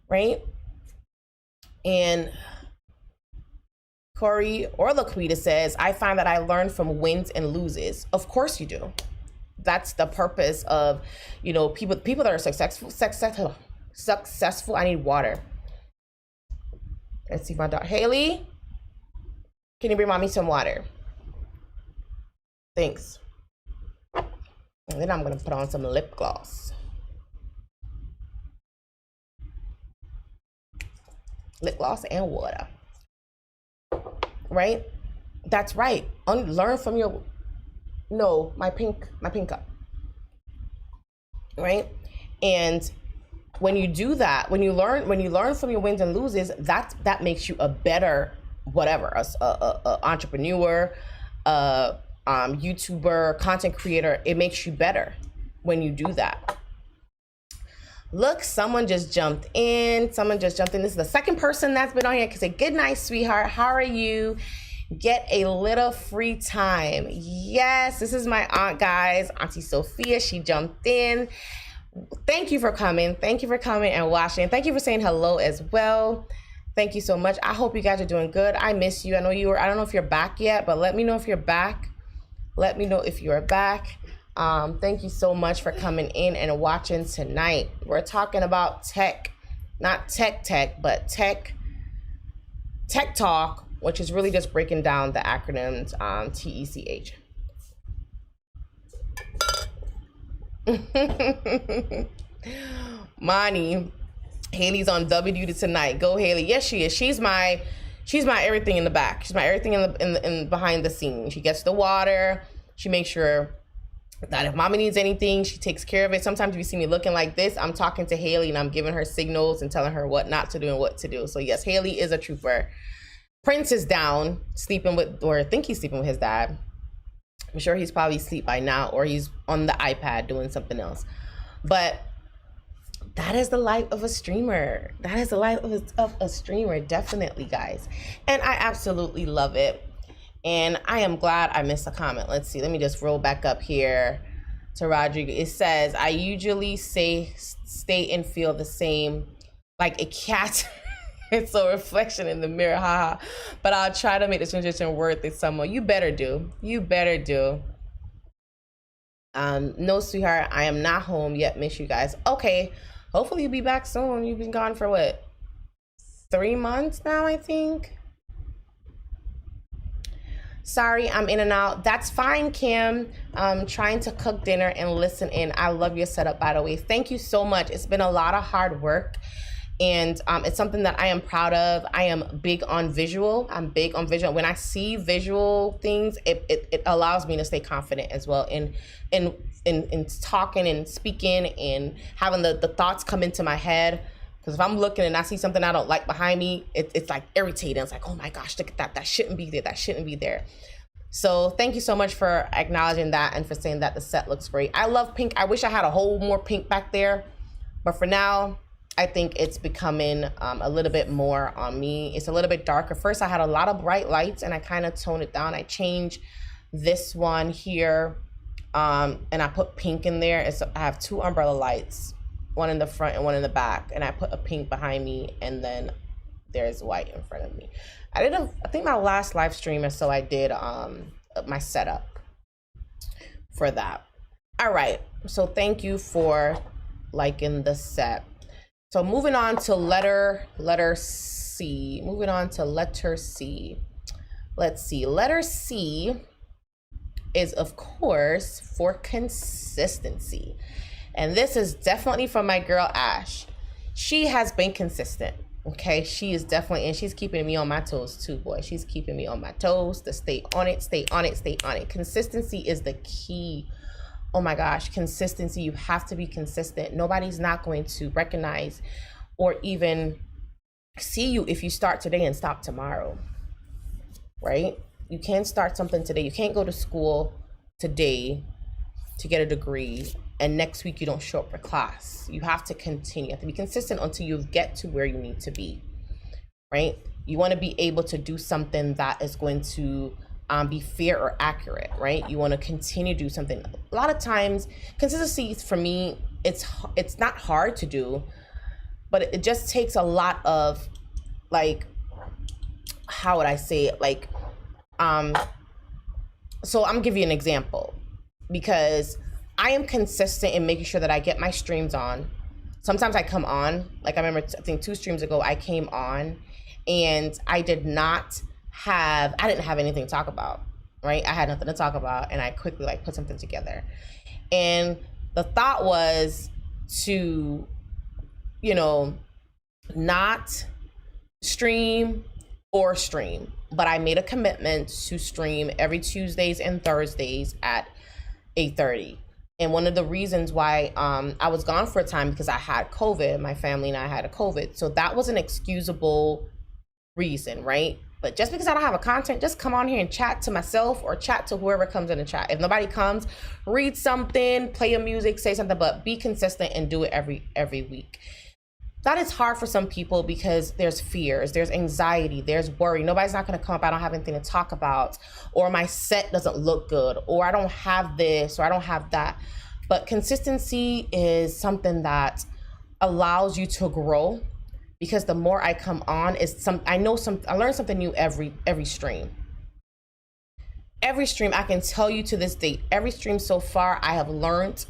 right? And Corey or Laquita says, I find that I learn from wins and loses. Of course you do. That's the purpose of, you know, people that are successful. I need water. Let's see my daughter. Haley, can you bring mommy some water? Thanks. And then I'm gonna put on some lip gloss. Lip gloss and water. Right? That's right. Learn from your, no, my pink cup. Right? And when you do that, when you learn from your wins and loses, that makes you a better whatever, a entrepreneur, YouTuber, content creator. It makes you better when you do that. Look, someone just jumped in. This is the second person that's been on here. Say, good night, sweetheart. How are you? Get a little free time. Yes, this is my aunt, guys. Auntie Sophia, she jumped in. Thank you for coming. Thank you for coming and watching. Thank you for saying hello as well. Thank you so much. I hope you guys are doing good. I miss you. I know you were, I don't know if you're back yet, but let me know if you're back. Let me know if you're back. Thank you so much for coming in and watching tonight. We're talking about tech, not tech, but tech talk, which is really just breaking down the acronyms, TECH. Mani, Haley's on W duty tonight. Go Haley. Yes, she is. She's my everything in the back. She's my everything in behind the scenes. She gets the water. She makes sure that if mommy needs anything, she takes care of it. Sometimes if you see me looking like this, I'm talking to Haley and I'm giving her signals and telling her what not to do and what to do. So yes, Haley is a trooper. Prince is down, sleeping with, or I think he's sleeping with his dad. I'm sure he's probably asleep by now, or he's on the iPad doing something else. But that is the life of a streamer. That is the life of a streamer, definitely, guys. And I absolutely love it. And I am glad I missed a comment. Let's see. Let me just roll back up here to Rodrigo. It says, I usually stay and feel the same, like a cat. It's a reflection in the mirror, haha. But I'll try to make the transition worth it somehow. You better do. You better do. No, sweetheart, I am not home yet. Miss you guys. Okay. Hopefully you'll be back soon. You've been gone for what? 3 months now, I think. Sorry, I'm in and out. That's fine, Kim. I'm trying to cook dinner and listen in. I love your setup, by the way. Thank you so much. It's been a lot of hard work. And it's something that I am proud of. I am big on visual. I'm big on visual. When I see visual things, it allows me to stay confident as well in talking and speaking and having the thoughts come into my head. Because if I'm looking and I see something I don't like behind me, it's like irritating. It's like, oh my gosh, look at that. That shouldn't be there. That shouldn't be there. So thank you so much for acknowledging that and for saying that the set looks great. I love pink. I wish I had a whole more pink back there. But for now, I think it's becoming a little bit more on me. It's a little bit darker. First, I had a lot of bright lights and I kind of toned it down. I changed this one here and I put pink in there. I have 2 umbrella lights one in the front and one in the back, and I put a pink behind me, and then there's white in front of me. I think my last live stream or so I did my setup for that. All right, so thank you for liking the set. So moving on to letter C. Moving on to letter C. Let's see. Letter C is, of course, for consistency. And this is definitely from my girl, Ash. She has been consistent. Okay, she is definitely, and she's keeping me on my toes too, boy. She's keeping me on my toes to stay on it, stay on it, stay on it. Consistency is the key. Oh my gosh, consistency. You have to be consistent. Nobody's not going to recognize or even see you if you start today and stop tomorrow, right? You can't start something today. You can't go to school today to get a degree and next week you don't show up for class. You have to continue. You have to be consistent until you get to where you need to be, right? You want to be able to do something that is going to be fair or accurate, right? You want to continue to do something. A lot of times, consistency for me, it's not hard to do, but it just takes a lot of, like, how would I say it? Like, so I'm gonna give you an example, because I am consistent in making sure that I get my streams on. Sometimes I come on, like I remember, I think 2 streams ago, I came on and I didn't have anything to talk about, right? I had nothing to talk about, and I quickly like put something together. And the thought was to, you know, not stream or stream, but I made a commitment to stream every Tuesdays and Thursdays at 8:30. And one of the reasons why I was gone for a time, because I had COVID, my family and I had a COVID. So that was an excusable reason, right? But just because I don't have a content, just come on here and chat to myself or chat to whoever comes in the chat. If nobody comes, read something, play your music, say something, but be consistent and do it every week. That is hard for some people because there's fears, there's anxiety, there's worry. Nobody's not gonna come up, I don't have anything to talk about, or my set doesn't look good, or I don't have this, or I don't have that. But consistency is something that allows you to grow, because the more I come on, I learn something new every stream. Every stream, I can tell you to this date, every stream so far, I have learned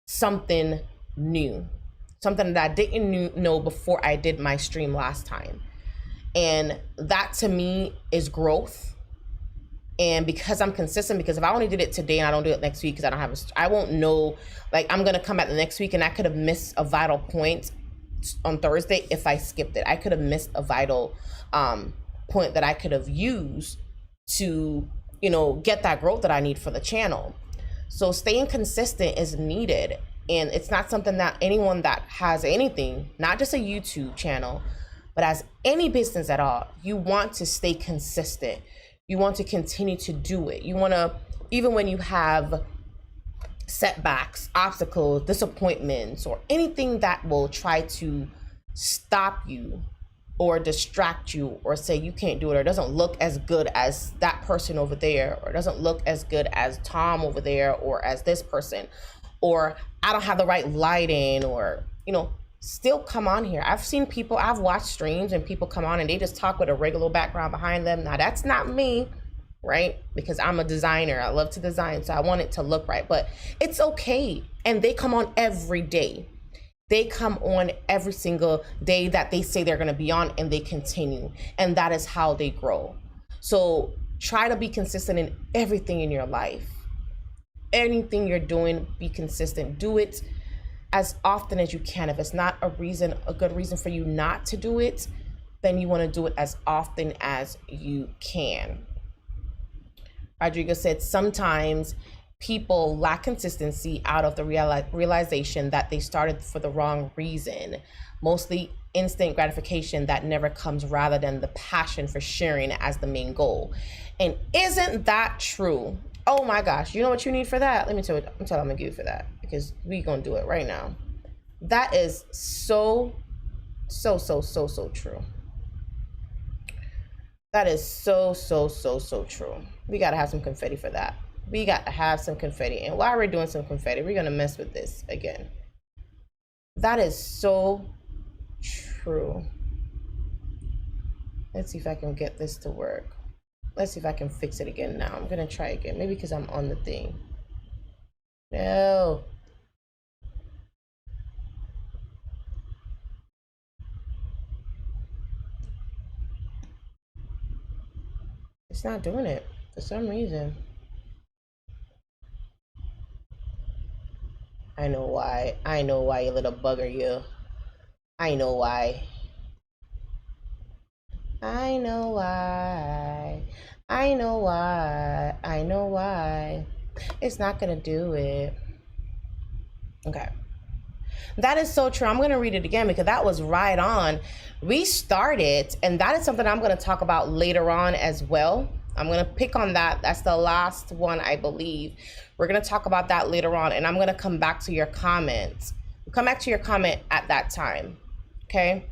something new. Something that I didn't know before I did my stream last time. And that to me is growth. And because I'm consistent, because if I only did it today and I don't do it next week because I won't know, like I'm gonna come back the next week and I could have missed a vital point on Thursday if I skipped it. I could have missed a vital point that I could have used to, you know, get that growth that I need for the channel. So staying consistent is needed. And it's not something that anyone that has anything, not just a YouTube channel, but as any business at all, you want to stay consistent. You want to continue to do it. You want to, even when you have setbacks, obstacles, disappointments, or anything that will try to stop you or distract you or say you can't do it, or it doesn't look as good as that person over there, or it doesn't look as good as Tom over there, or as this person, or I don't have the right lighting, or, you know, still come on here. I've watched streams and people come on and they just talk with a regular background behind them. Now that's not me, right? Because I'm a designer. I love to design, so I want it to look right, but it's okay. And they come on every day. They come on every single day that they say they're gonna be on, and they continue. And that is how they grow. So try to be consistent in everything in your life. Anything you're doing, be consistent. Do it as often as you can. If it's not a good reason for you not to do it, then you want to do it as often as you can. Rodrigo said sometimes people lack consistency out of the realization that they started for the wrong reason. Mostly instant gratification that never comes, rather than the passion for sharing as the main goal. And isn't that true? Oh my gosh, you know what you need for that? Let me tell you what I'm gonna give you for that, because we're gonna do it right now. That is so true. That is so true. We gotta have some confetti for that. We got to have some confetti. And while we're doing some confetti, we're gonna mess with this again. That is so true. Let's see if I can get this to work. Let's see if I can fix it again now. I'm gonna try again, maybe because I'm on the thing. No. It's not doing it for some reason. I know why. I know why, you little bugger, you. I know why. I know why. I know why. I know why. It's not gonna do it. Okay. That is so true. I'm going to read it again because that was right on. Restart it. And that is something I'm going to talk about later on as well. I'm going to pick on that. That's the last one, I believe. We're going to talk about that later on. And I'm going to come back to your comments. Come back to your comment at that time. Okay.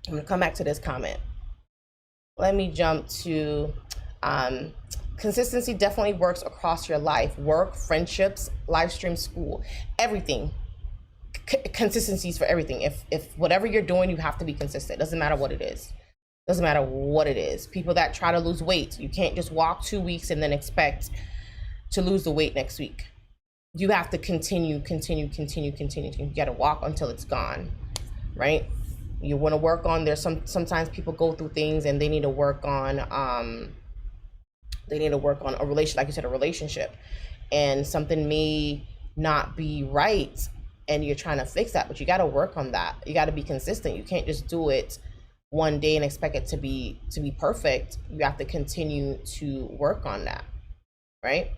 I'm going to come back to this comment. Let me jump to consistency definitely works across your life, work, friendships, live stream, school, everything. Consistencies for everything. If whatever you're doing, you have to be consistent. Doesn't matter what it is. Doesn't matter what it is. People that try to lose weight, you can't just walk 2 weeks and then expect to lose the weight next week. You have to continue. You got to walk until it's gone, right? You want to work on, sometimes people go through things and they need to work on a relation, like you said, a relationship, and something may not be right and you're trying to fix that, but you got to work on that. You got to be consistent. You can't just do it one day and expect it to be perfect. You have to continue to work on that, right?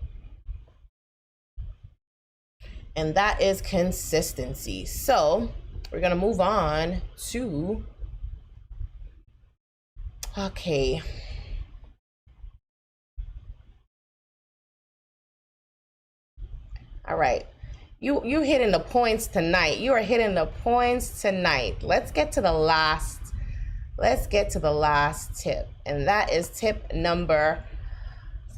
And that is consistency. So we're going to move on to, okay. All right. You hitting the points tonight. You are hitting the points tonight. Let's get to the last tip. And that is tip number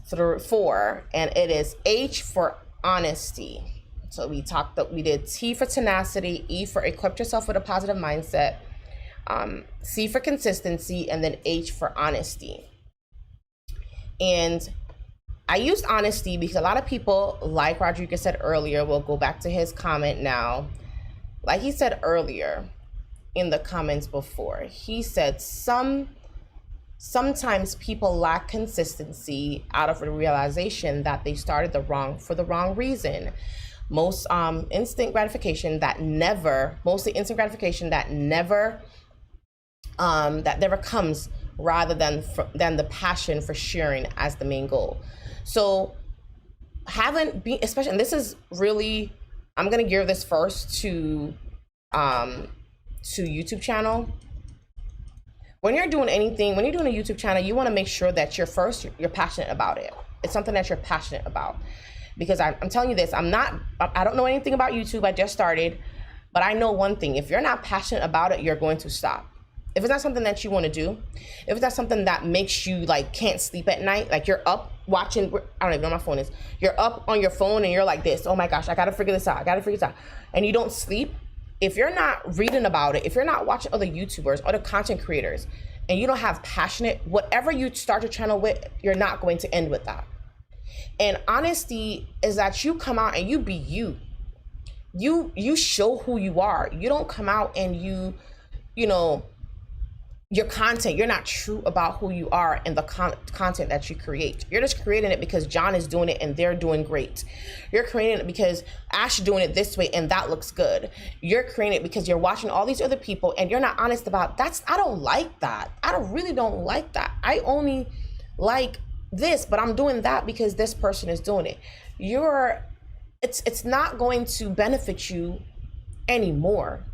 4. And it is H for honesty. So we did T for tenacity, E for equip yourself with a positive mindset, C for consistency, and then H for honesty. And I used honesty because a lot of people, like Rodriguez said earlier, we'll go back to his comment now. Like he said earlier in the comments before, he said sometimes people lack consistency out of the realization that they started for the wrong reason. Mostly instant gratification that never comes, rather than the passion for sharing as the main goal. So especially, and this is really, I'm going to gear this first to YouTube channel. When you're doing anything, when you're doing a YouTube channel, you want to make sure that you're passionate about it. It's something that you're passionate about. Because I'm telling you this, I don't know anything about YouTube. I just started, but I know one thing. If you're not passionate about it, you're going to stop. If it's not something that you want to do, if it's not something that makes you like can't sleep at night, like you're up watching, I don't even know where my phone is. You're up on your phone and you're like this, oh my gosh, I got to figure this out. And you don't sleep. If you're not reading about it, if you're not watching other YouTubers, other content creators, and you don't have passionate, whatever you start your channel with, you're not going to end with that. And honesty is that you come out and you be you. You show who you are. You don't come out and you know, your content, you're not true about who you are and the content that you create. You're just creating it because John is doing it and they're doing great. You're creating it because Ash is doing it this way and that looks good. You're creating it because you're watching all these other people and you're not honest about I don't like that. Really don't like that. I only like this, but I'm doing that because this person is doing it. It's not going to benefit you anymore.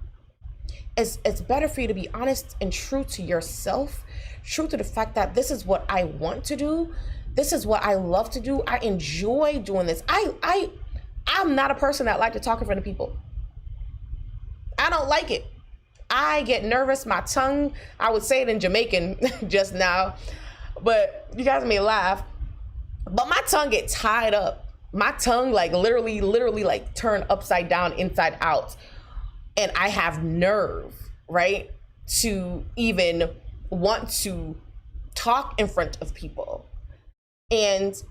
It's better for you to be honest and true to yourself, true to the fact that this is what I want to do. This is what I love to do. I enjoy doing this. I'm not a person that like to talk in front of people. I don't like it. I get nervous. My tongue, I would say it in Jamaican just now, but you guys may laugh, but my tongue get tied up. My tongue like literally like turn upside down, inside out. and I have nerve, right, to even want to talk in front of people. And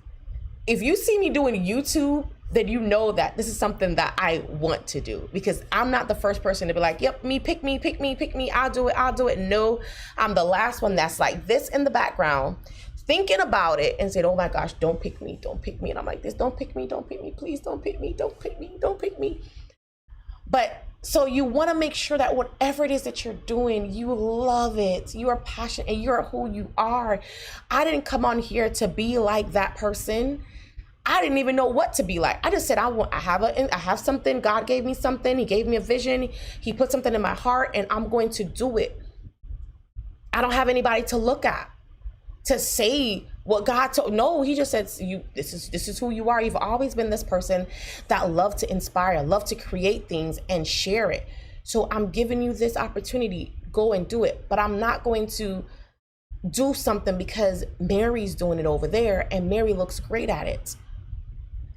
if you see me doing YouTube, then you know that this is something that I want to do, because I'm not the first person to be like, yep, me, pick me, pick me, pick me, I'll do it. No, I'm the last one that's like this in the background, thinking about it and said, oh my gosh, don't pick me, don't pick me. And I'm like this, don't pick me, please don't pick me, don't pick me, don't pick me. But so you want to make sure that whatever it is that you're doing, you love it, you are passionate, and you're who you are. I didn't come on here to be like that person. I didn't even know what to be like. I just said, I have something. God gave me something. He gave me a vision. He put something in my heart, and I'm going to do it. I don't have anybody to look at to say what God told. No, he just said, this is who you are. You've always been this person that loved to inspire, loved to create things and share it. So I'm giving you this opportunity. Go and do it. But I'm not going to do something because Mary's doing it over there and Mary looks great at it.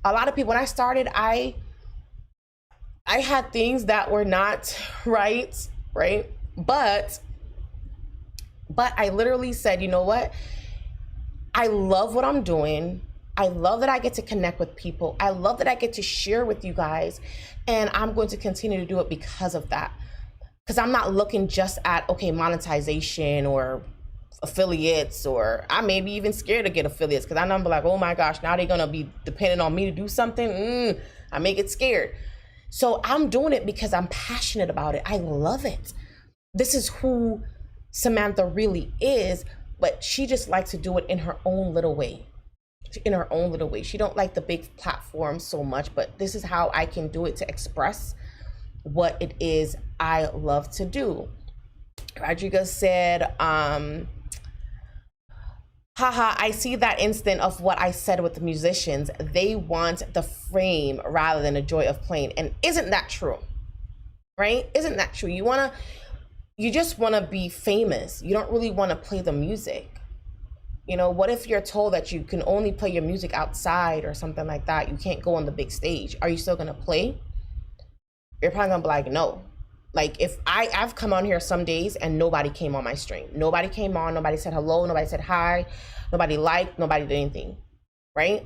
A lot of people, when I started, I had things that were not right? But I literally said, you know what? I love what I'm doing. I love that I get to connect with people. I love that I get to share with you guys. And I'm going to continue to do it because of that. Because I'm not looking just at, okay, monetization or affiliates, or I may be even scared to get affiliates because I know I'm like, oh my gosh, now they're gonna be dependent on me to do something. I may get scared. So I'm doing it because I'm passionate about it. I love it. This is who Samantha really is, but she just likes to do it in her own little way. She don't like the big platform so much, but this is how I can do it to express what it is I love to do. Rodrigo said, haha, I see that instant of what I said with the musicians. They want the fame rather than the joy of playing. And isn't that true? Right? Isn't that true? You just want to be famous. You don't really want to play the music. You know, what if you're told that you can only play your music outside or something like that? You can't go on the big stage. Are you still going to play? You're probably going to be like, no. Like if I've come on here some days and nobody came on my stream. Nobody came on, nobody said hello, nobody said hi, nobody liked, nobody did anything, right?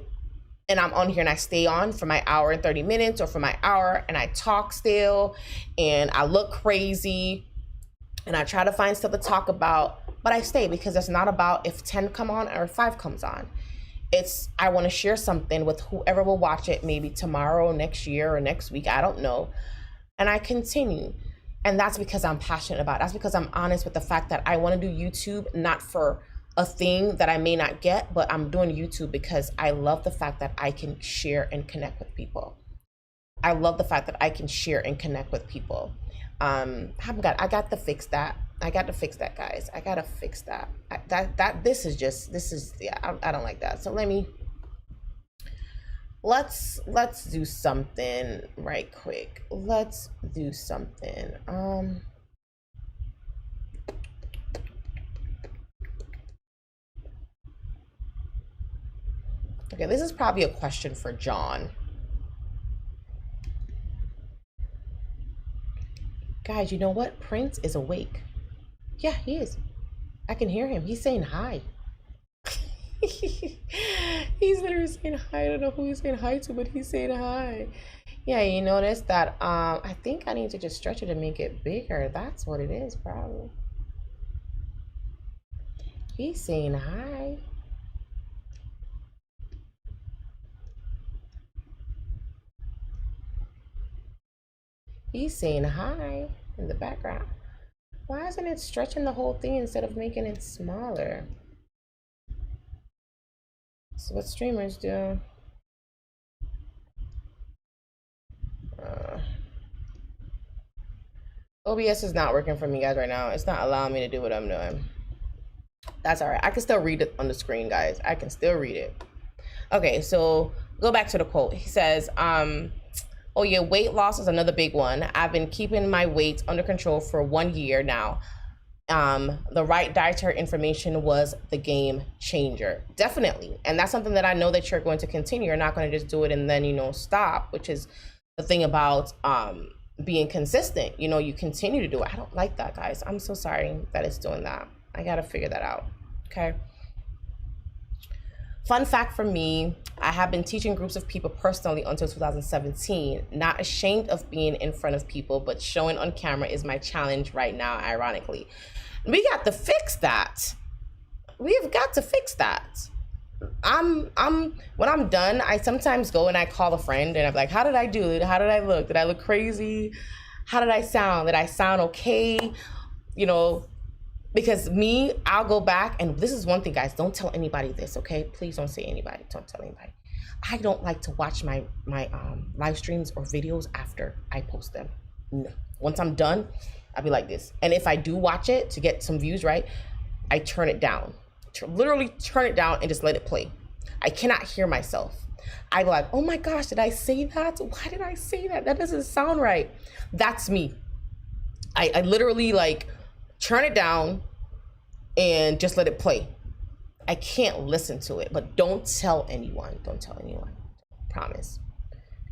And I'm on here and I stay on for my hour and 30 minutes or for my hour and I talk still and I look crazy and I try to find stuff to talk about, but I stay because it's not about if 10 come on or 5 comes on. It's, I want to share something with whoever will watch it, maybe tomorrow, next year, or next week, I don't know. And I continue. And that's because I'm passionate about it. That's because I'm honest with the fact that I want to do YouTube, not for a thing that I may not get, but I'm doing YouTube because I love the fact that I can share and connect with people. I love the fact that I can share and connect with people. I got to fix that. I got to fix that, guys. I got to fix that. I don't like that. So let's do something right quick. Let's do something. Okay, this is probably a question for John. Guys, you know what? Prince is awake. Yeah, he is. I can hear him. He's saying hi. He's literally saying hi. I don't know who he's saying hi to, but he's saying hi. Yeah, you notice that I think I need to just stretch it and make it bigger. That's what it is, probably. He's saying hi. He's saying hi in the background. Why isn't it stretching the whole thing instead of making it smaller? So what streamers do. OBS is not working for me, guys, right now. It's not allowing me to do what I'm doing. That's all right. I can still read it on the screen, guys. I can still read it. Okay, so go back to the quote. He says, oh yeah, weight loss is another big one. I've been keeping my weight under control for 1 year now. The right dietary information was the game changer. Definitely. And that's something that I know that you're going to continue. You're not going to just do it and then, you know, stop, which is the thing about being consistent. You know, you continue to do it. I don't like that, guys. I'm so sorry that it's doing that. I got to figure that out. Okay. Fun fact for me, I have been teaching groups of people personally until 2017. Not ashamed of being in front of people, but showing on camera is my challenge right now, ironically. We got to fix that. We have got to fix that. When I'm done, I sometimes go and I call a friend and I'm like, how did I do it? How did I look? Did I look crazy? How did I sound? Did I sound okay? You know, because me, I'll go back, and this is one thing, guys, don't tell anybody this, okay? Please don't say anybody, don't tell anybody. I don't like to watch my live streams or videos after I post them. No. Once I'm done, I'll be like this. And if I do watch it to get some views, right, I turn it down. Literally turn it down and just let it play. I cannot hear myself. I be like, oh my gosh, did I say that? Why did I say that? That doesn't sound right. That's me. I literally like turn it down and just let it play. I can't listen to it, but don't tell anyone. Don't tell anyone. Promise.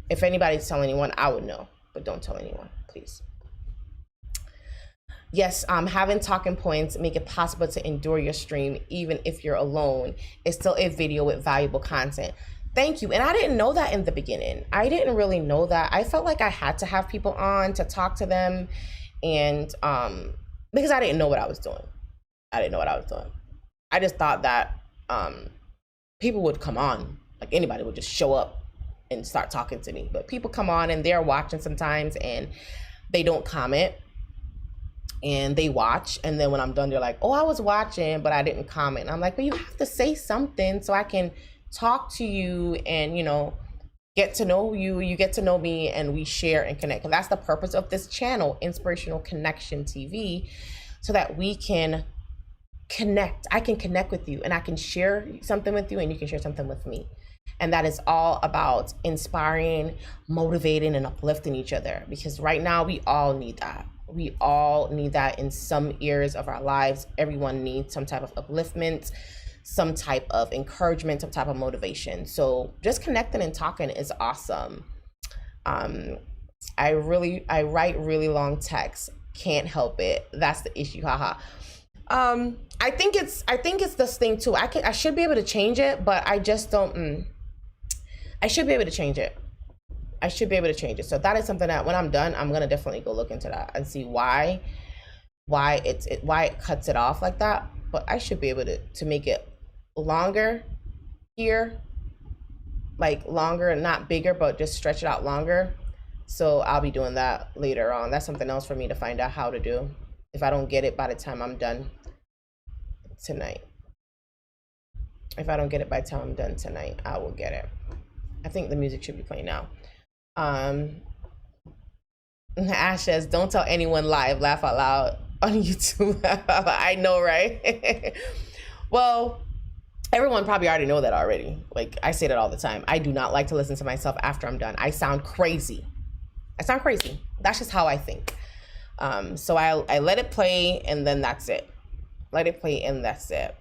If anybody's telling anyone, I would know, but don't tell anyone, please. Yes, having talking points make it possible to endure your stream even if you're alone. It's still a video with valuable content. Thank you. And I didn't know that in the beginning. I didn't really know that. I felt like I had to have people on to talk to them, and because I didn't know what I was doing. I just thought that people would come on, like anybody would just show up and start talking to me. But people come on and they're watching sometimes and they don't comment. And they watch, and then when I'm done, they're like, oh, I was watching, but I didn't comment. And I'm like, but you have to say something so I can talk to you and, you know, get to know you, you get to know me, and we share and connect. And that's the purpose of this channel, Inspirational Connection TV, so that we can connect. I can connect with you, and I can share something with you, and you can share something with me. And that is all about inspiring, motivating, and uplifting each other, because right now we all need that. We all need that in some areas of our lives. Everyone needs some type of upliftment, some type of encouragement, some type of motivation. So just connecting and talking is awesome. I write really long texts. Can't help it. That's the issue. Haha. I think it's this thing too. I should be able to change it, but I just don't. I should be able to change it. So that is something that when I'm done, I'm gonna definitely go look into that and see why it cuts it off like that. But I should be able to make it longer here, like longer and not bigger, but just stretch it out longer. So I'll be doing that later on. That's something else for me to find out how to do if I don't get it by the time I'm done tonight. If I don't get it by the time I'm done tonight, I will get it. I think the music should be playing now. Ash says, don't tell anyone live, laugh out loud on YouTube. I know, right? Well, everyone probably already know that already. Like, I say that all the time. I do not like to listen to myself after I'm done. I sound crazy. That's just how I think. So I let it play, and then that's it. Let it play, and that's it.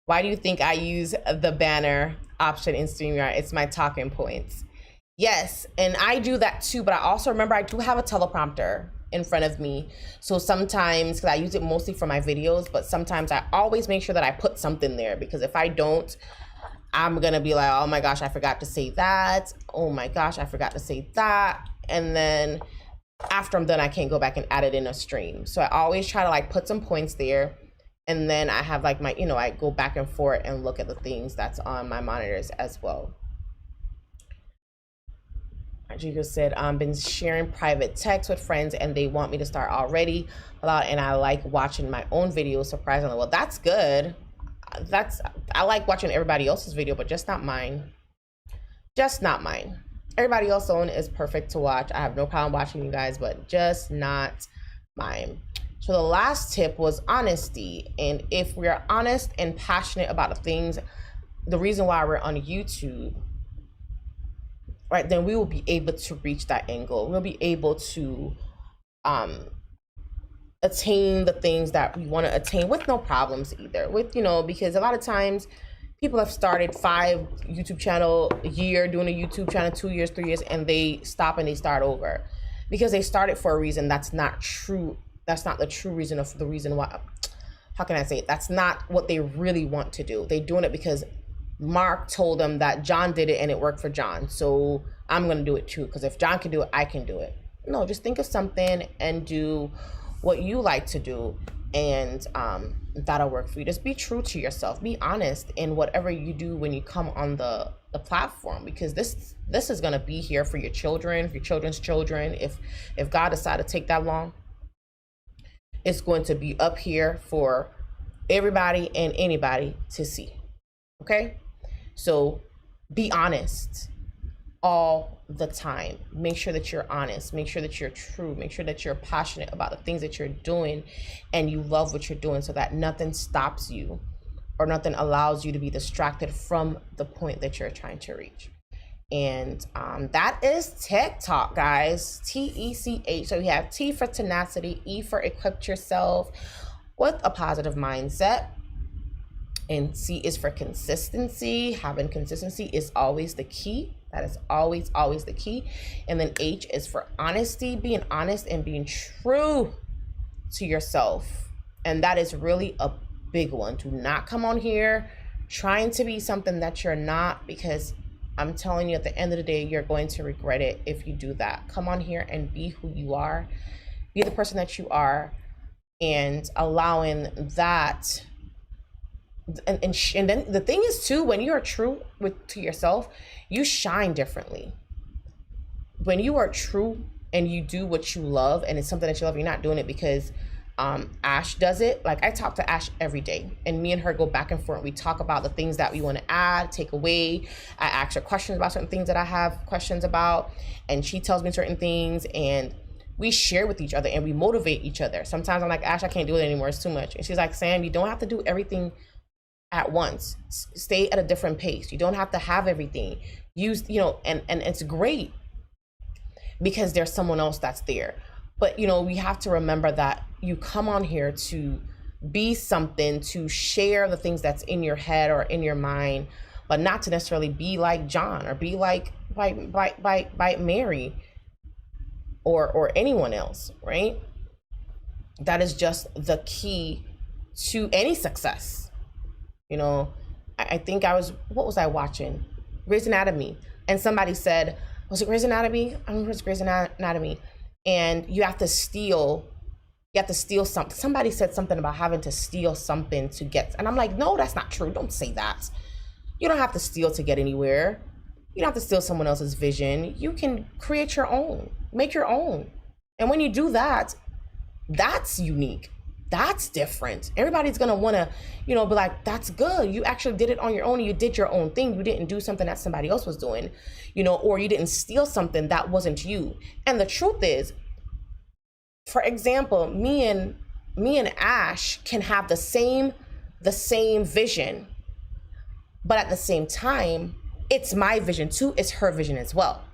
Why do you think I use the banner option in StreamYard? It's my talking points. Yes, and I do that too, but I also remember I do have a teleprompter in front of me. So sometimes, because I use it mostly for my videos, but sometimes I always make sure that I put something there, because if I don't, I'm gonna be like, oh my gosh, I forgot to say that. Oh my gosh, I forgot to say that. And then after I'm done, I can't go back and add it in a stream. So I always try to like put some points there. And then I have like my, you know, I go back and forth and look at the things that's on my monitors as well. Rodrigo said, I've been sharing private text with friends and they want me to start already a lot, and I like watching my own videos, surprisingly. Well, that's good. I like watching everybody else's video, but just not mine. Just not mine. Everybody else's own is perfect to watch. I have no problem watching you guys, but just not mine. So the last tip was honesty. And if we're honest and passionate about the things, the reason why we're on YouTube, right, then we will be able to reach that end goal. We'll be able to attain the things that we want to attain with no problems either. With, you know, because a lot of times people have started 5 YouTube channel a year, doing a YouTube channel 2 years, 3 years, and they stop and they start over. because they started for a reason that's not true. That's not the true reason of the reason why. How can I say it? That's not what they really want to do. They're doing it because Mark told them that John did it and it worked for John. So I'm going to do it too. Because if John can do it, I can do it. No, just think of something and do what you like to do. And that'll work for you. Just be true to yourself. Be honest in whatever you do when you come on the platform, because this is going to be here for your children, for your children's children. If God decided to take that long, it's going to be up here for everybody and anybody to see. Okay? So be honest all the time. Make sure that you're honest. Make sure that you're true. Make sure that you're passionate about the things that you're doing and you love what you're doing, so that nothing stops you or nothing allows you to be distracted from the point that you're trying to reach. And that is TikTok, guys. TECH. So we have T for tenacity, E for equip yourself with a positive mindset, and C is for consistency. Having consistency is always the key. That is always the key. And then H is for honesty, being honest and being true to yourself. And that is really a big one. Do not come on here trying to be something that you're not, because I'm telling you, at the end of the day, you're going to regret it if you do that. Come on here and be who you are. Be the person that you are, and allowing that. And then the thing is too, when you are true to yourself, you shine differently. When you are true and you do what you love and it's something that you love, you're not doing it because Ash does it. Like, I talk to Ash every day, and me and her go back and forth. We talk about the things that we want to add, take away. I ask her questions about certain things that I have questions about, and she tells me certain things, and we share with each other and we motivate each other. Sometimes I'm like, Ash, I can't do it anymore. It's too much. And she's like, Sam, you don't have to do everything at once. Stay at a different pace. You don't have to have everything. Use, and it's great because there's someone else that's there. But, we have to remember that you come on here to be something, to share the things that's in your head or in your mind, but not to necessarily be like John or be like Mary or anyone else, right? That is just the key to any success. I think what was I watching? Grey's Anatomy. And somebody said, was it Grey's Anatomy? I remember it's Grey's Anatomy. And you have to steal something. Somebody said something about having to steal something to get, and I'm like, no, that's not true. Don't say that. You don't have to steal to get anywhere. You don't have to steal someone else's vision. You can create your own, make your own. And when you do that, that's unique. That's different. Everybody's going to want to, be like, that's good. You actually did it on your own. And you did your own thing. You didn't do something that somebody else was doing, or you didn't steal something that wasn't you. And the truth is, for example, me and Ash can have the same vision, but at the same time, it's my vision too. It's her vision as well.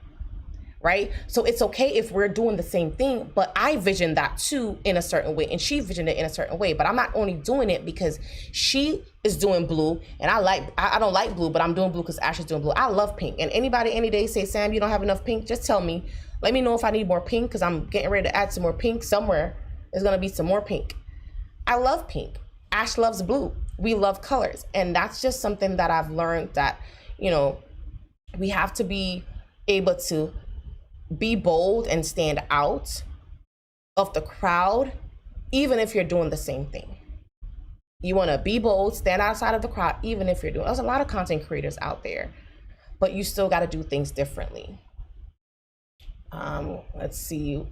Right? So it's okay if we're doing the same thing, but I vision that too in a certain way and she visioned it in a certain way. But I'm not only doing it because she is doing blue and I don't like blue, but I'm doing blue because Ash is doing blue. I love pink. And anybody any day say, Sam, you don't have enough pink, just tell me. Let me know if I need more pink, because I'm getting ready to add some more pink. Somewhere there's going to be some more pink. I love pink. Ash loves blue. We love colors. And that's just something that I've learned, that, we have to be able to be bold and stand out of the crowd, even if you're doing the same thing. You want to be bold, stand outside of the crowd, even if you're doing, there's a lot of content creators out there, but you still got to do things differently. Let's see.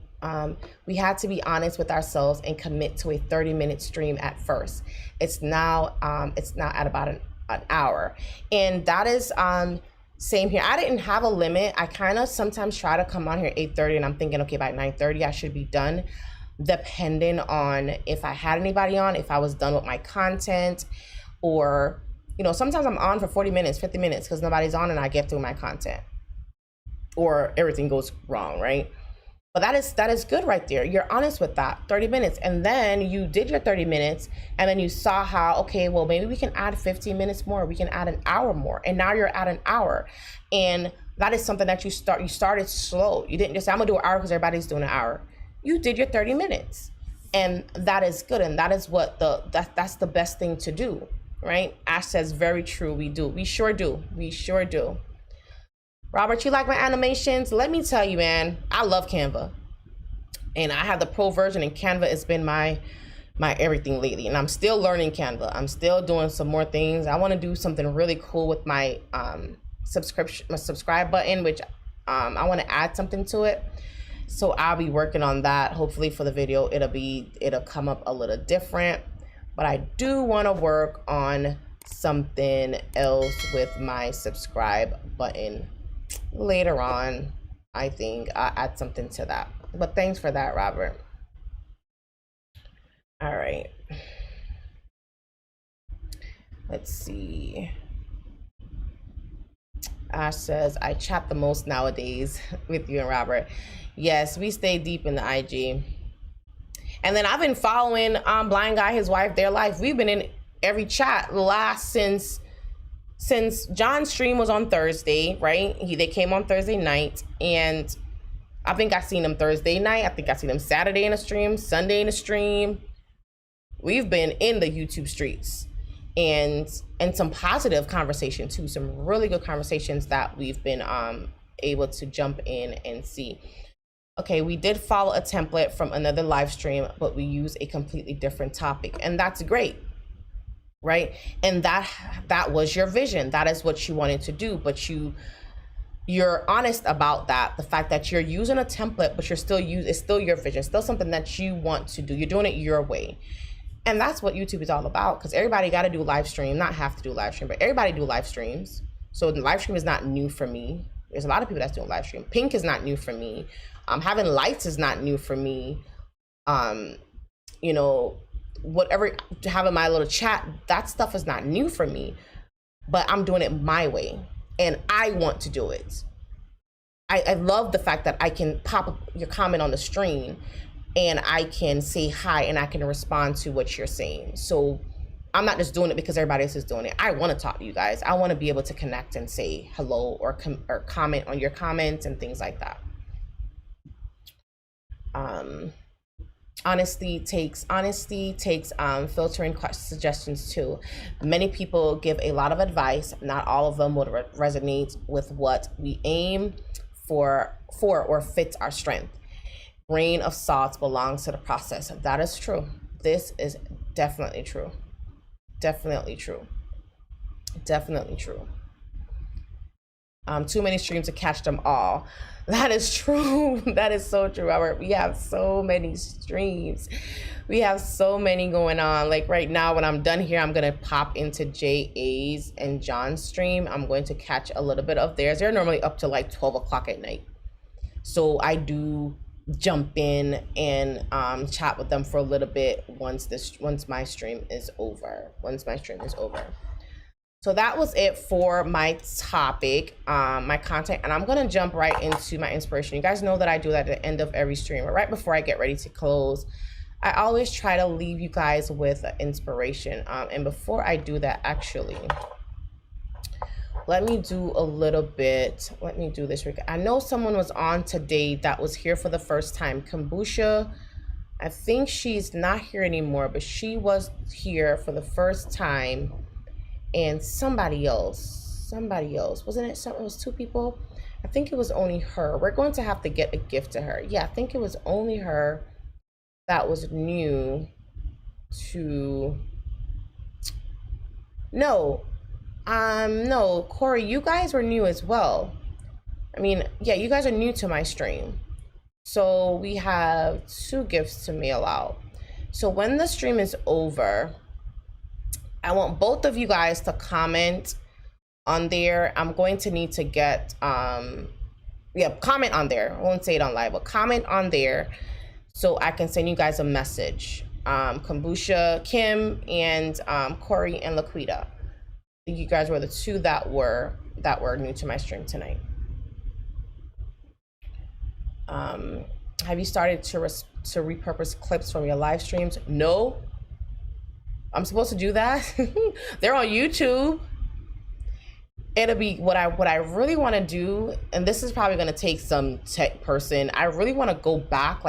We had to be honest with ourselves and commit to a 30-minute stream at first. It's now at about an hour. And that is, same here. I didn't have a limit. I kind of sometimes try to come on here at 8:30 and I'm thinking, okay, by 9:30 I should be done, depending on if I had anybody on, if I was done with my content, or, sometimes I'm on for 40 minutes, 50 minutes because nobody's on and I get through my content, or everything goes wrong, right? But that is good right there. You're honest with that, 30 minutes. And then you did your 30 minutes and then you saw how, okay, well, maybe we can add 15 minutes more. We can add an hour more. And now you're at an hour. And That is something that you started slow. You didn't just say, I'm gonna do an hour because everybody's doing an hour. You did your 30 minutes. And that is good. And that is what that's the best thing to do, right? Ash says, very true. We do. We sure do. We sure do. Robert, you like my animations? Let me tell you, man, I love Canva. And I have the pro version, and Canva has been my everything lately. And I'm still learning Canva. I'm still doing some more things. I want to do something really cool with my subscribe button, which I want to add something to it. So I'll be working on that. Hopefully for the video, it'll come up a little different. But I do want to work on something else with my subscribe button later on. I think I'll add something to that. But thanks for that, Robert. All right. Let's see. Ash says, I chat the most nowadays with you and Robert. Yes, we stay deep in the IG. And then I've been following Blind Guy, his wife, their life. We've been in every chat since John's stream was on Thursday, right? They came on Thursday night, and I think I seen him Thursday night. I think I seen him Saturday in a stream, Sunday in a stream. We've been in the YouTube streets, and some positive conversation too, some really good conversations that we've been able to jump in and see. Okay, we did follow a template from another live stream, but we use a completely different topic, and that's great, right? And that was your vision. That is what you wanted to do, but you're honest about that. The fact that you're using a template, but it's still your vision, still something that you want to do. You're doing it your way. And that's what YouTube is all about, because everybody got to do live stream, not have to do live stream, but everybody do live streams. So the live stream is not new for me. There's a lot of people that's doing live stream. Pink is not new for me. Having lights is not new for me. You know, whatever, having my little chat, that stuff is not new for me, but I'm doing it my way, and I want to do it. I love the fact that I can pop up your comment on the stream, and I can say hi, and I can respond to what you're saying. So I'm not just doing it because everybody else is doing it. I want to talk to you guys. I want to be able to connect and say hello or comment on your comments and things like that. Honesty takes filtering suggestions too. Many people give a lot of advice. Not all of them would resonate with what we aim for or fits our strength. Grain of salt belongs to the process. That is true. This is definitely true. Definitely true. Definitely true. Too many streams to catch them all. That is true. That is so true, Robert. We have so many streams. We have so many going on. Like right now, when I'm done here, I'm going to pop into JA's and John's stream. I'm going to catch a little bit of theirs. They're normally up to like 12 o'clock at night. So I do jump in and chat with them for a little bit once my stream is over. So that was it for my topic, my content, and I'm gonna jump right into my inspiration. You guys know that I do that at the end of every stream, or right before I get ready to close. I always try to leave you guys with an inspiration. And before I do that, actually, let me do a little bit. Let me do this. I know someone was on today that was here for the first time. Kombusha, I think she's not here anymore, but she was here for the first time. And somebody else, wasn't it? It was two people. I think it was only her. We're going to have to get a gift to her. Yeah, I think it was only her that was new to. No, Corey, you guys were new as well. I mean, yeah, you guys are new to my stream. So we have 2 gifts to mail out. So when the stream is over, I want both of you guys to comment on there. I'm going to need to get, comment on there. I won't say it on live, but comment on there so I can send you guys a message. Kombusha, Kim, and Corey and Laquita. I think you guys were the 2 that were new to my stream tonight. Have you started to repurpose clips from your live streams? No. I'm supposed to do that? They're on YouTube. it'll be what I really want to do, and this is probably going to take some tech person. I really want to go back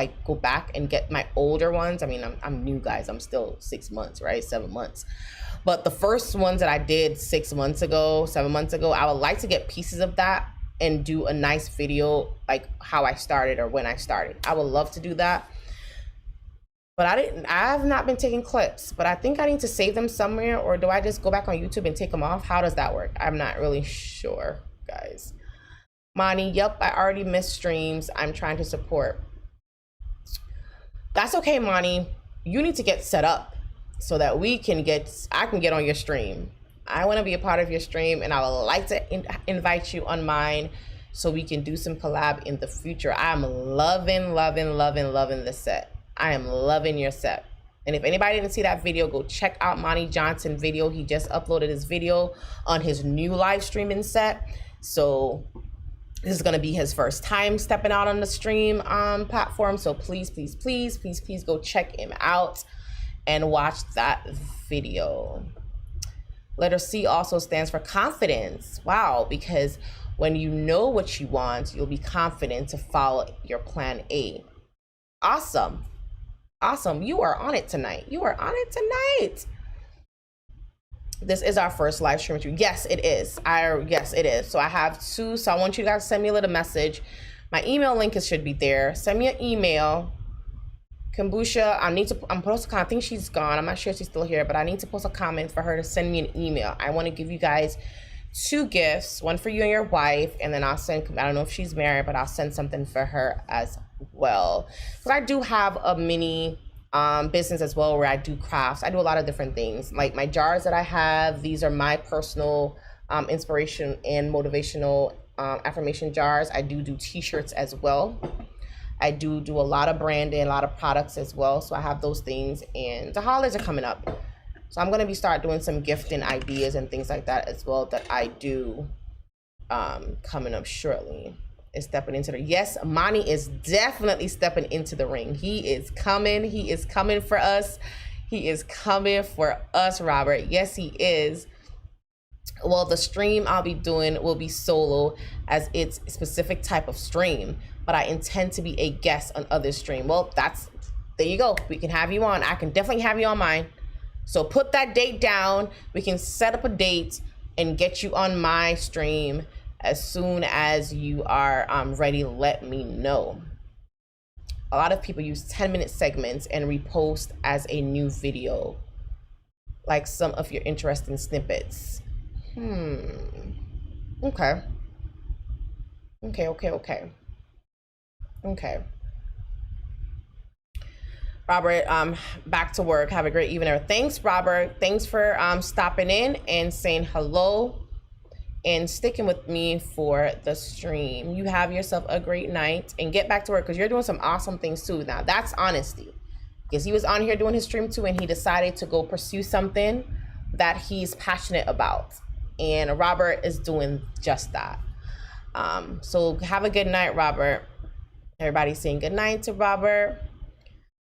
and get my older ones. I mean, I'm new, guys. I'm still 6 months, right? 7 months. But the first ones that I did 6 months ago, 7 months ago, I would like to get pieces of that and do a nice video like how I started or when I started. I would love to do that. But I have not been taking clips, but I think I need to save them somewhere, or do I just go back on YouTube and take them off? How does that work? I'm not really sure, guys. Monty, yep, I already missed streams. I'm trying to support. That's okay, Monty. You need to get set up so that I can get on your stream. I want to be a part of your stream, and I would like to invite you on mine so we can do some collab in the future. I'm loving this set. I am loving your set. And if anybody didn't see that video, go check out Monty Johnson video. He just uploaded his video on his new live streaming set. So this is going to be his first time stepping out on the stream platform. So please go check him out and watch that video. Letter C also stands for confidence. Wow, because when you know what you want, you'll be confident to follow your plan A. Awesome. Awesome. You are on it tonight. You are on it tonight. This is our first live stream with you. Yes, it is. Yes, it is. So I have two. So I want you guys to send me a little message. My email link should be there. Send me an email. Kambusha, I'm supposed to, I think she's gone. I'm not sure if she's still here, but I need to post a comment for her to send me an email. I want to give you guys 2 gifts, one for you and your wife, and then I'll send, I don't know if she's married, but I'll send something for her as well. Because I do have a mini business as well where I do crafts. I do a lot of different things. Like my jars that I have, these are my personal inspiration and motivational affirmation jars. I do t-shirts as well. I do a lot of branding, a lot of products as well. So I have those things, and the holidays are coming up. So I'm going to start doing some gifting ideas and things like that as well that I do coming up shortly. Is stepping into the, yes, Monty is definitely stepping into the ring. He is coming for us. He is coming for us, Robert. Yes, he is. Well, the stream I'll be doing will be solo, as it's a specific type of stream, but I intend to be a guest on other stream. Well, there you go. We can have you on. I can definitely have you on mine. So put that date down. We can set up a date and get you on my stream as soon as you are ready. Let me know. A lot of people use 10-minute segments and repost as a new video, like some of your interesting snippets. Okay. Robert, back to work. Have a great evening. Thanks, Robert. Thanks for stopping in and saying hello and sticking with me for the stream. You have yourself a great night and get back to work, because you're doing some awesome things too. Now that's honesty, because he was on here doing his stream too, and he decided to go pursue something that he's passionate about. And Robert is doing just that. So have a good night, Robert. Everybody's saying good night to Robert.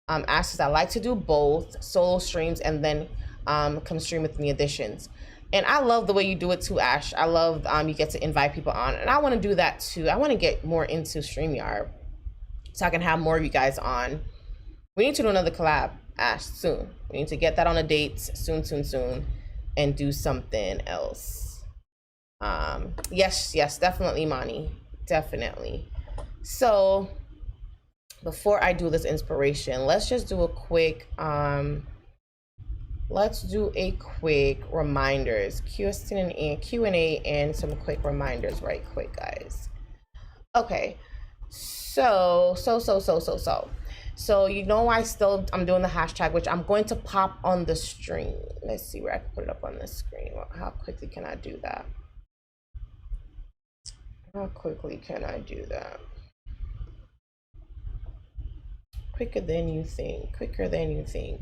Ash says, I like to do both solo streams and then come stream with me editions. And I love the way you do it too, Ash. I love you get to invite people on, and I want to do that too. I want to get more into StreamYard so I can have more of you guys on. We need to do another collab, Ash, soon. We need to get that on a date soon, and do something else. Yes, definitely, Monty, definitely. So before I do this inspiration, let's just do a quick reminders, Q&A, and some quick reminders right quick, guys. Okay, so you know, I'm doing the hashtag, which I'm going to pop on the stream. Let's see where I can put it up on the screen. How quickly can I do that? Quicker than you think.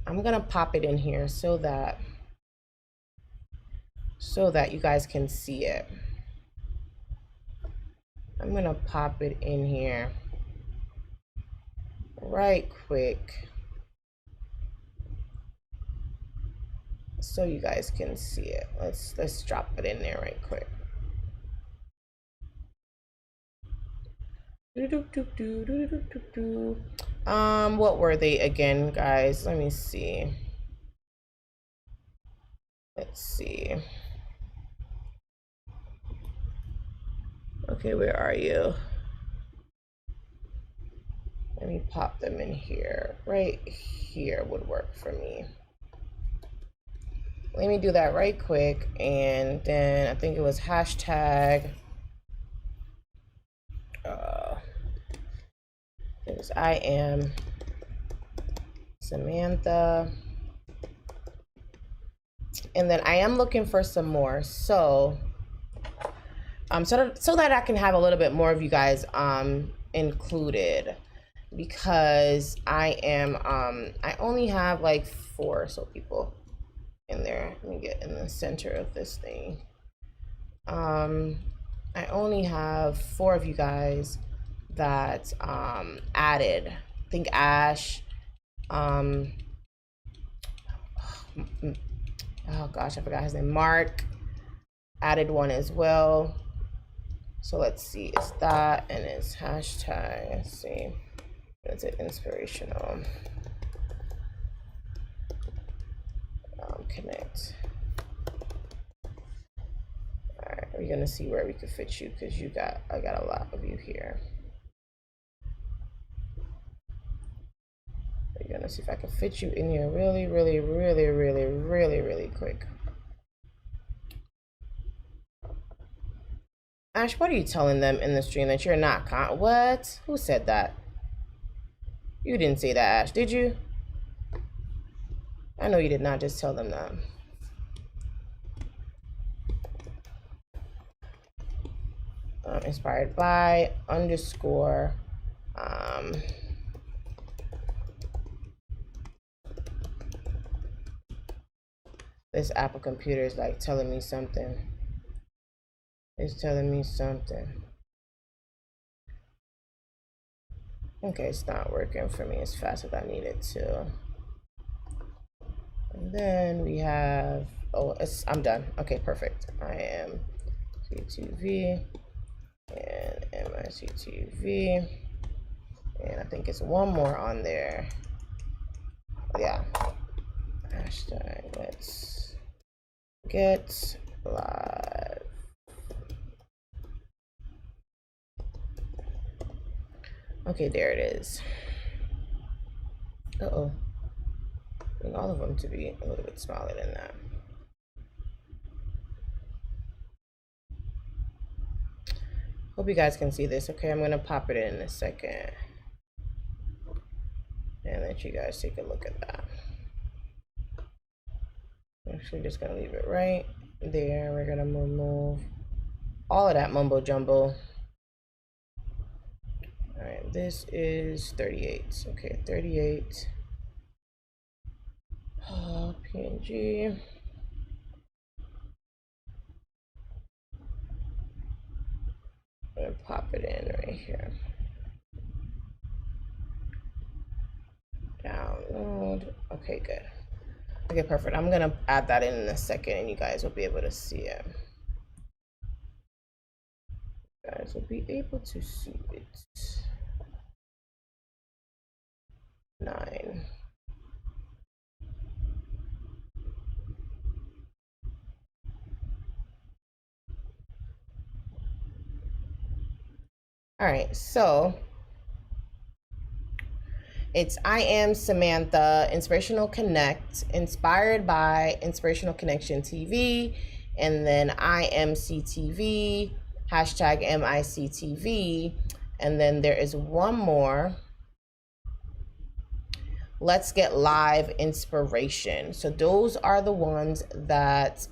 I'm gonna pop it in here so that you guys can see it. I'm gonna pop it in here right quick so you guys can see it. Let's drop it in there right quick. What were they again, guys? Let me see. Let's see. Okay, where are you? Let me pop them in here. Right here would work for me. Let me do that right quick, and then I think it was hashtag. It was IMSamantha, and then I am looking for some more. So, so that I can have a little bit more of you guys included, because I only have like 4 or so people in there. Let me get in the center of this thing. I only have 4 of you guys that added. I think Ash, oh gosh, I forgot his name. Mark added one as well. So let's see, it's that, and it's hashtag, let's see, is it inspirational connect. All right, we're gonna see where we could fit you, because I got a lot of you here. We're gonna see if I can fit you in here really quick. Ash, what are you telling them in the stream, that you're not what? Who said that? You didn't say that, Ash, did you? I know you did not just tell them that. Inspired by _ this Apple computer is like telling me something. It's telling me something. Okay, it's not working for me as fast as I need it to. And then we have, I'm done. Okay, perfect. IMCTV and MICTV. And I think it's one more on there. Yeah. Hashtag let's get live. Okay, there it is. Uh-oh. I need all of them to be a little bit smaller than that. Hope you guys can see this. Okay, I'm gonna pop it in a second and let you guys take a look at that. Actually, just gonna leave it right there. We're gonna remove all of that mumbo jumbo. All right, this is 38. Okay, 38. PNG. I'm gonna pop it in right here. Download. Okay, good. Okay, perfect. I'm gonna add that in a second, and you guys will be able to see it. You guys will be able to see it. 9. All right, so it's IMSamantha, Inspirational Connect, inspired by Inspirational Connection TV, and then IMCTV, hashtag MICTV, and then there is one more, Let's Get Live Inspiration. So those are the ones that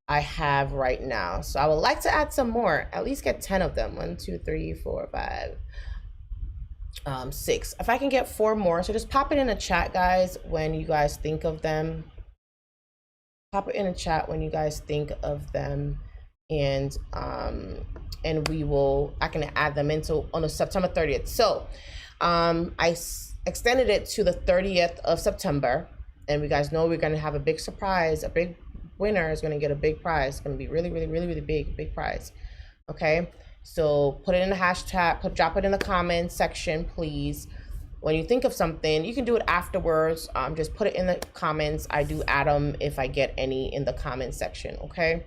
I have right now. So I would like to add some more, at least get 10 of them. 1, 2, 3, 4, 5, 6. If I can get 4 more, so just pop it in a chat, guys, when you guys think of them. Pop it in a chat when you guys think of them, and I can add them into on September 30th. So I extended it to the 30th of September. And we guys know we're going to have a big surprise. A big winner is going to get a big prize. It's going to be really, really, really, really big prize. Okay. So put it in the hashtag, drop it in the comments section, please. When you think of something, you can do it afterwards. Just put it in the comments. I do add them if I get any in the comment section. Okay.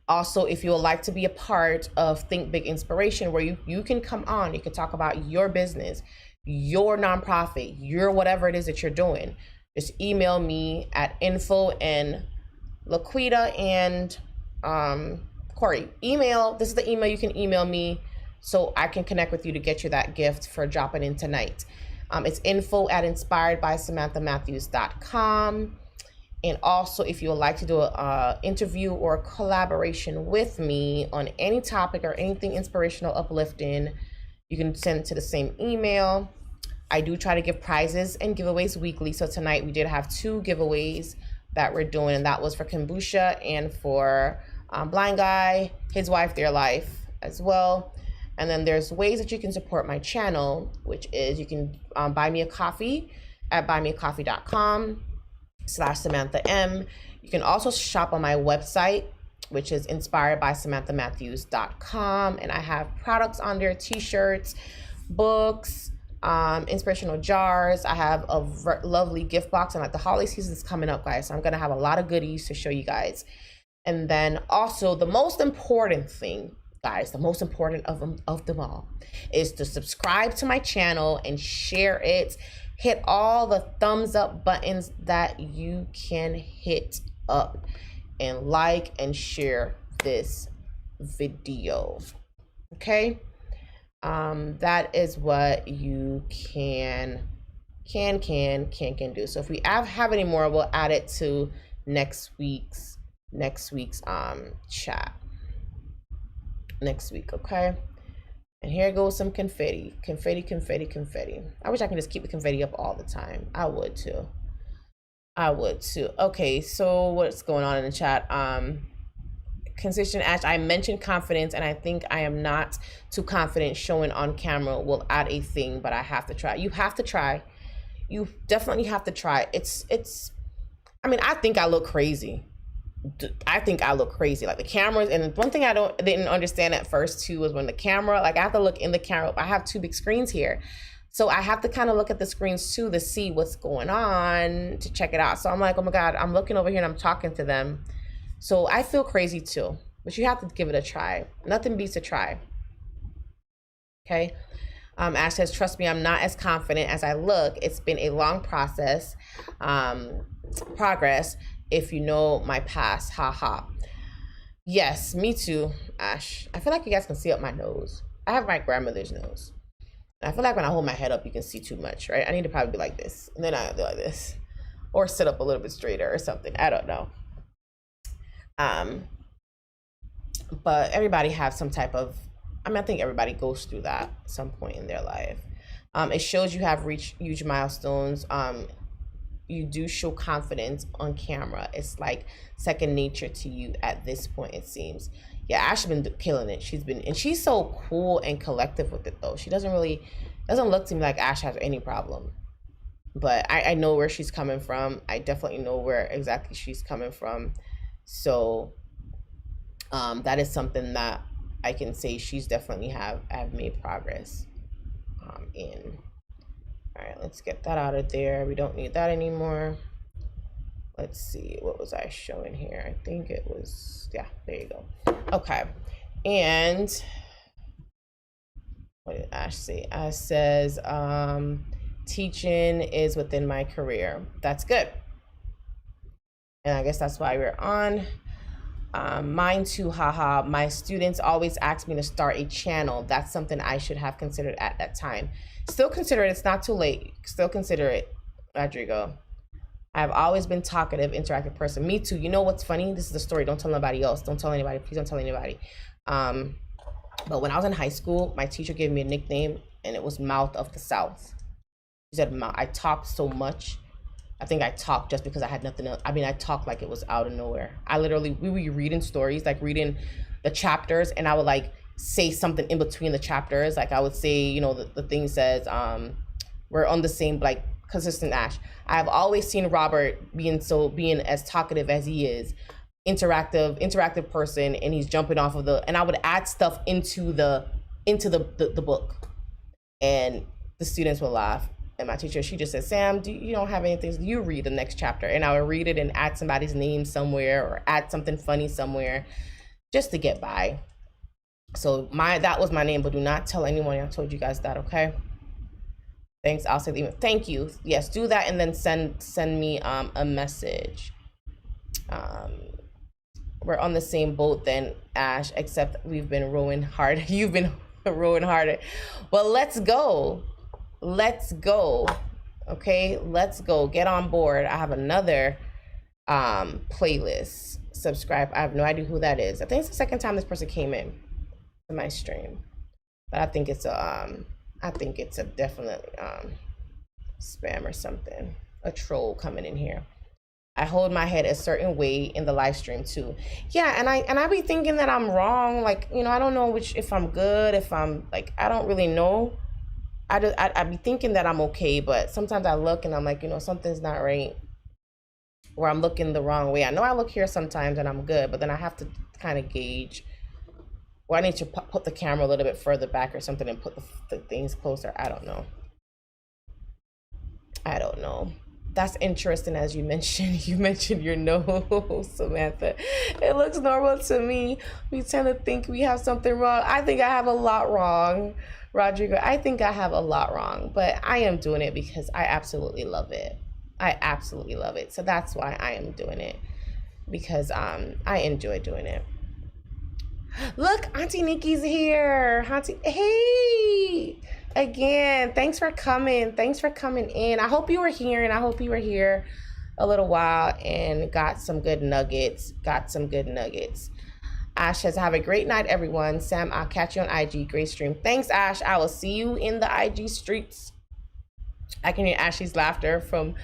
Also, if you would like to be a part of Think Big Inspiration, where you can come on, you can talk about your business, your nonprofit, your whatever it is that you're doing, just email me at info and Laquita and Corey. This is the email you can email me so I can connect with you to get you that gift for dropping in tonight. It's info at inspiredbysamanthamatthews.com. And also, if you would like to do an interview or a collaboration with me on any topic or anything inspirational, uplifting, you can send it to the same email. I do try to give prizes and giveaways weekly. So tonight we did have 2 giveaways that we're doing, and that was for Kombucha and for Blind Guy, his wife, their life as well. And then there's ways that you can support my channel, which is you can buy me a coffee at buymeacoffee.com/SamanthaM. You can also shop on my website, which is inspiredbysamanthamatthews.com. And I have products on there, t-shirts, books, inspirational jars. I have a lovely gift box, and like the holiday season is coming up, guys. So I'm going to have a lot of goodies to show you guys. And then also the most important thing, guys, the most important of them all is to subscribe to my channel and share it. Hit all the thumbs up buttons that you can hit up, and like and share this video. Okay. That is what you can do. So if we have any more, we'll add it to next week's chat next week. Okay. And here goes some confetti. I wish I could just keep the confetti up all the time. I would too. Okay, so what's going on in the chat? Consistent Ash, I mentioned confidence, and I think I am not too confident showing on camera. We'll add a thing, but I have to try. You have to try. You definitely have to try. I mean, I think I look crazy. Like the cameras. And one thing I didn't understand at first too was when the camera, like I have to look in the camera. I have 2 big screens here, so I have to kind of look at the screens too to see what's going on, to check it out. So I'm like, oh my God, I'm looking over here and I'm talking to them. So I feel crazy too, but you have to give it a try. Nothing beats a try. Okay. Ash says, trust me, I'm not as confident as I look. It's been a long progress. If you know my past, haha. Yes, me too, Ash. I feel like you guys can see up my nose. I have my grandmother's nose. And I feel like when I hold my head up, you can see too much, right? I need to probably be like this, and then I do like this, or sit up a little bit straighter or something. I don't know. But everybody has some type of, I think everybody goes through that at some point in their life. It shows you have reached huge milestones. You do show confidence on camera. It's like second nature to you at this point, it seems. Yeah, Ash has been killing it. She's so cool and collective with it though. She doesn't look to me like Ash has any problem. But I know where she's coming from. I definitely know where exactly she's coming from. So that is something that I can say she's definitely have made progress in. All right, let's get that out of there. We don't need that anymore. Let's see, what was I showing here? I think it was, yeah, there you go. Okay, and what did Ash say? Ash says, teaching is within my career. That's good. And I guess that's why we're on. Mine too, haha. My students always ask me to start a channel. That's something I should have considered at that time. Still consider it. It's not too late. Still consider it, Rodrigo. I've always been talkative, interactive person. Me too. You know what's funny? This is the story. Don't tell nobody else. Don't tell anybody. Please don't tell anybody. But when I was in high school, my teacher gave me a nickname, and it was Mouth of the South. She said I talked so much. I think I talked just because I had nothing else. I mean, I talked like it was out of nowhere. We were reading stories, like reading the chapters, and I would like say something in between the chapters. Like I would say, you know, the thing says, we're on the same, like consistent Ash. I've always seen Robert being as talkative as he is, interactive person, and he's jumping off of and I would add stuff into the book, and the students will laugh. And my teacher, she just said, Sam, you don't have anything, you read the next chapter. And I would read it and add somebody's name somewhere or add something funny somewhere just to get by. So that was my name, but do not tell anyone I told you guys that, okay? Thanks, I'll say the email. Thank you. Yes, do that and then send me a message. We're on the same boat then, Ash, except we've been rowing hard. You've been rowing harder. Well, let's go. Let's go. Okay, let's go. Get on board. I have another playlist. Subscribe. I have no idea who that is. I think it's the second time this person came in to my stream, but I think it's a definitely spam or something, a troll coming in here. I hold my head a certain way in the live stream too. Yeah, and I be thinking that I'm wrong. Like, you know, I don't know if I'm good, if I'm like, I don't really know. I be thinking that I'm okay, but sometimes I look and I'm like, you know, something's not right, or I'm looking the wrong way. I know I look here sometimes and I'm good, but then I have to kind of gauge, or I need to put the camera a little bit further back or something and put the things closer. I don't know. That's interesting. As you mentioned your nose, Samantha. It looks normal to me. We tend to think we have something wrong. I think I have a lot wrong, Rodrigo. I think I have a lot wrong, but I am doing it because I absolutely love it. I absolutely love it. So that's why I am doing it, because I enjoy doing it. Look, Auntie Nikki's here. Auntie, hey, again, thanks for coming. Thanks for coming in. I hope you were here, and I hope you were here a little while and got some good nuggets. Ash says, have a great night, everyone. Sam, I'll catch you on IG. Great stream. Thanks, Ash. I will see you in the IG streets. I can hear Ashley's laughter from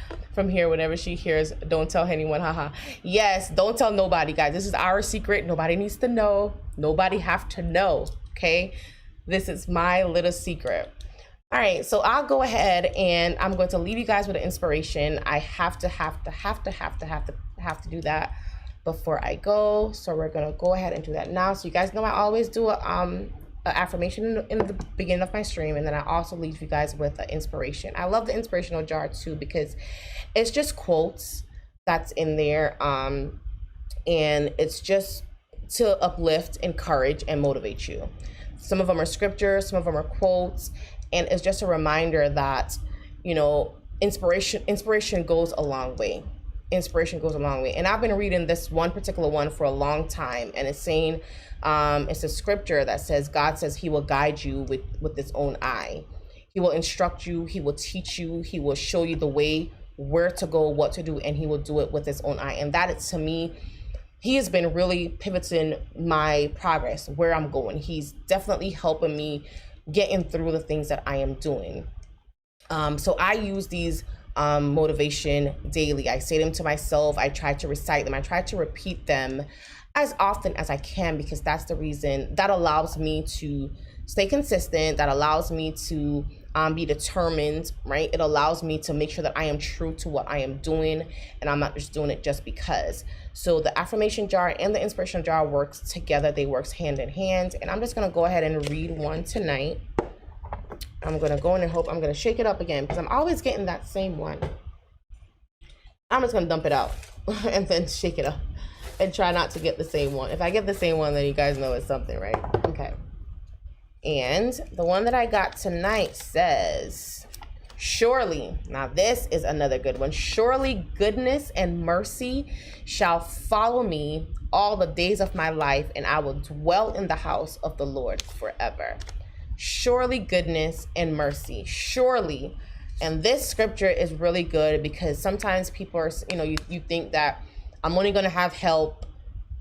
here whenever she hears, don't tell anyone, haha. Yes, don't tell nobody, guys. This is our secret. Nobody needs to know. Nobody have to know, okay? This is my little secret. All right, so I'll go ahead and I'm going to leave you guys with an inspiration. I have to do that before I go. So we're gonna go ahead and do that now. So you guys know I always do a affirmation in the beginning of my stream, and then I also leave you guys with an inspiration. I love the inspirational jar too, because it's just quotes that's in there, and it's just to uplift, encourage, and motivate you. Some of them are scriptures, some of them are quotes, and it's just a reminder that, you know, inspiration goes a long way. Inspiration goes a long way. And I've been reading this one particular one for a long time, and it's saying, it's a scripture that says, God says he will guide you with his own eye. He will instruct you, he will teach you, he will show you the way, where to go, what to do, and he will do it with his own eye. And that is, to me, he has been really pivoting my progress, where I'm going. He's definitely helping me getting through the things that I am doing. So I use these motivation daily. I say them to myself. I try to recite them. I try to repeat them as often as I can, because that's the reason that allows me to stay consistent. That allows me to be determined, right? It allows me to make sure that I am true to what I am doing, and I'm not just doing it just because. So the affirmation jar and the inspirational jar works together. They work hand in hand. And I'm just going to go ahead and read one tonight. I'm going to go in and hope I'm going to shake it up again, because I'm always getting that same one. I'm just going to dump it out and then shake it up and try not to get the same one. If I get the same one, then you guys know it's something, right? Okay. And the one that I got tonight says, surely, now this is another good one. Surely goodness and mercy shall follow me all the days of my life, and I will dwell in the house of the Lord forever. Surely goodness and mercy, surely. And this scripture is really good, because sometimes people are, you know, you think that I'm only going to have help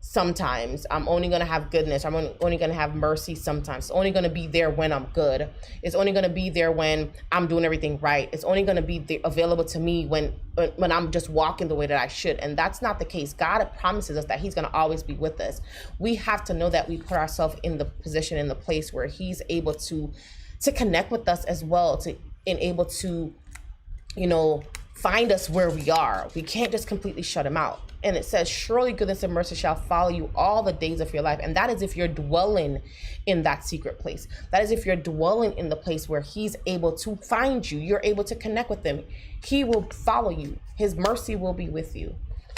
sometimes. I'm only going to have goodness. I'm only going to have mercy sometimes. It's only going to be there when I'm good. It's only going to be there when I'm doing everything right. It's only going to be available to me when I'm just walking the way that I should. And that's not the case. God promises us that he's going to always be with us. We have to know that we put ourselves in the position, in the place where he's able to connect with us as well, and able to you know, find us where we are. We can't just completely shut him out. And it says, surely goodness and mercy shall follow you all the days of your life. And that is if you're dwelling in that secret place. That is if you're dwelling in the place where he's able to find you. You're able to connect with him. He will follow you. His mercy will be with you,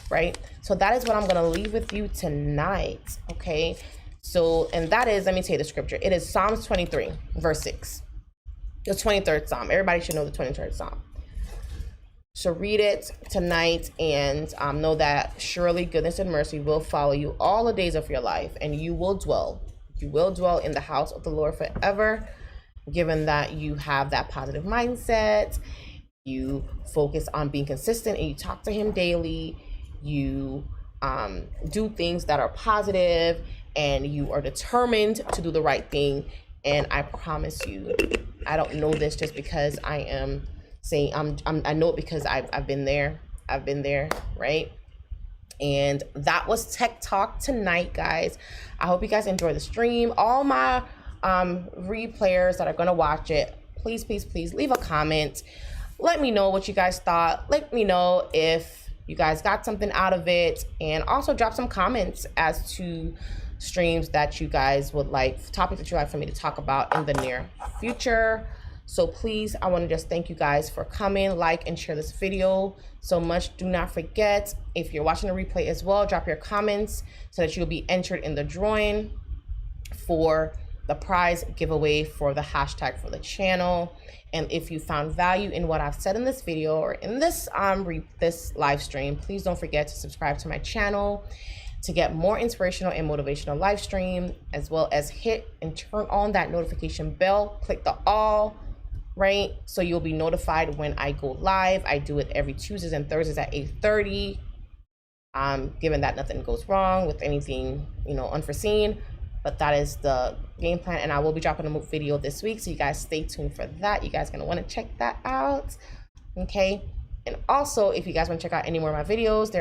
right? So that is what I'm going to leave with you tonight, okay? So, and that is, let me tell you the scripture. It is Psalms 23, verse 6. The 23rd Psalm. Everybody should know the 23rd Psalm. So read it tonight and know that surely goodness and mercy will follow you all the days of your life, and you will dwell in the house of the Lord forever, given that you have that positive mindset, you focus on being consistent and you talk to him daily, you do things that are positive, and you are determined to do the right thing. And I promise you, I don't know this just because I am saying I know it because I've been there, right? And that was Tech Talk tonight, guys. I hope you guys enjoy the stream. All my replayers that are gonna watch it, please leave a comment. Let me know what you guys thought. Let me know if you guys got something out of it, and also drop some comments as to streams that you guys would like, topics that you like for me to talk about in the near future. So please, I want to just thank you guys for coming, like and share this video so much. Do not forget, if you're watching the replay as well, drop your comments so that you'll be entered in the drawing for the prize giveaway for the hashtag for the channel. And if you found value in what I've said in this video or in this this live stream, please don't forget to subscribe to my channel to get more inspirational and motivational live stream, as well as hit and turn on that notification bell. Click the all, right? So you'll be notified when I go live. I do it every Tuesdays and Thursdays at 8:30. Given that nothing goes wrong with anything, you know, unforeseen, but that is the game plan. And I will be dropping a video this week, so you guys stay tuned for that. You guys are gonna want to check that out, okay? And also, if you guys want to check out any more of my videos,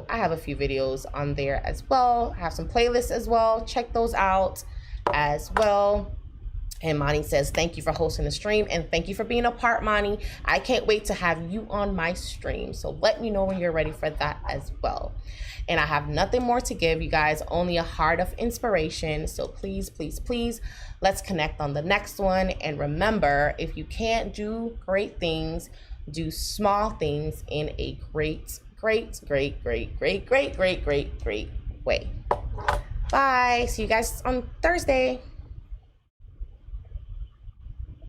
I have a few videos on there as well. I have some playlists as well. Check those out as well. And Mani says, thank you for hosting the stream, and thank you for being a part, Mani. I can't wait to have you on my stream. So let me know when you're ready for that as well. And I have nothing more to give you guys, only a heart of inspiration. So please, let's connect on the next one. And remember, if you can't do great things, do small things in a great way. Bye. See you guys on Thursday.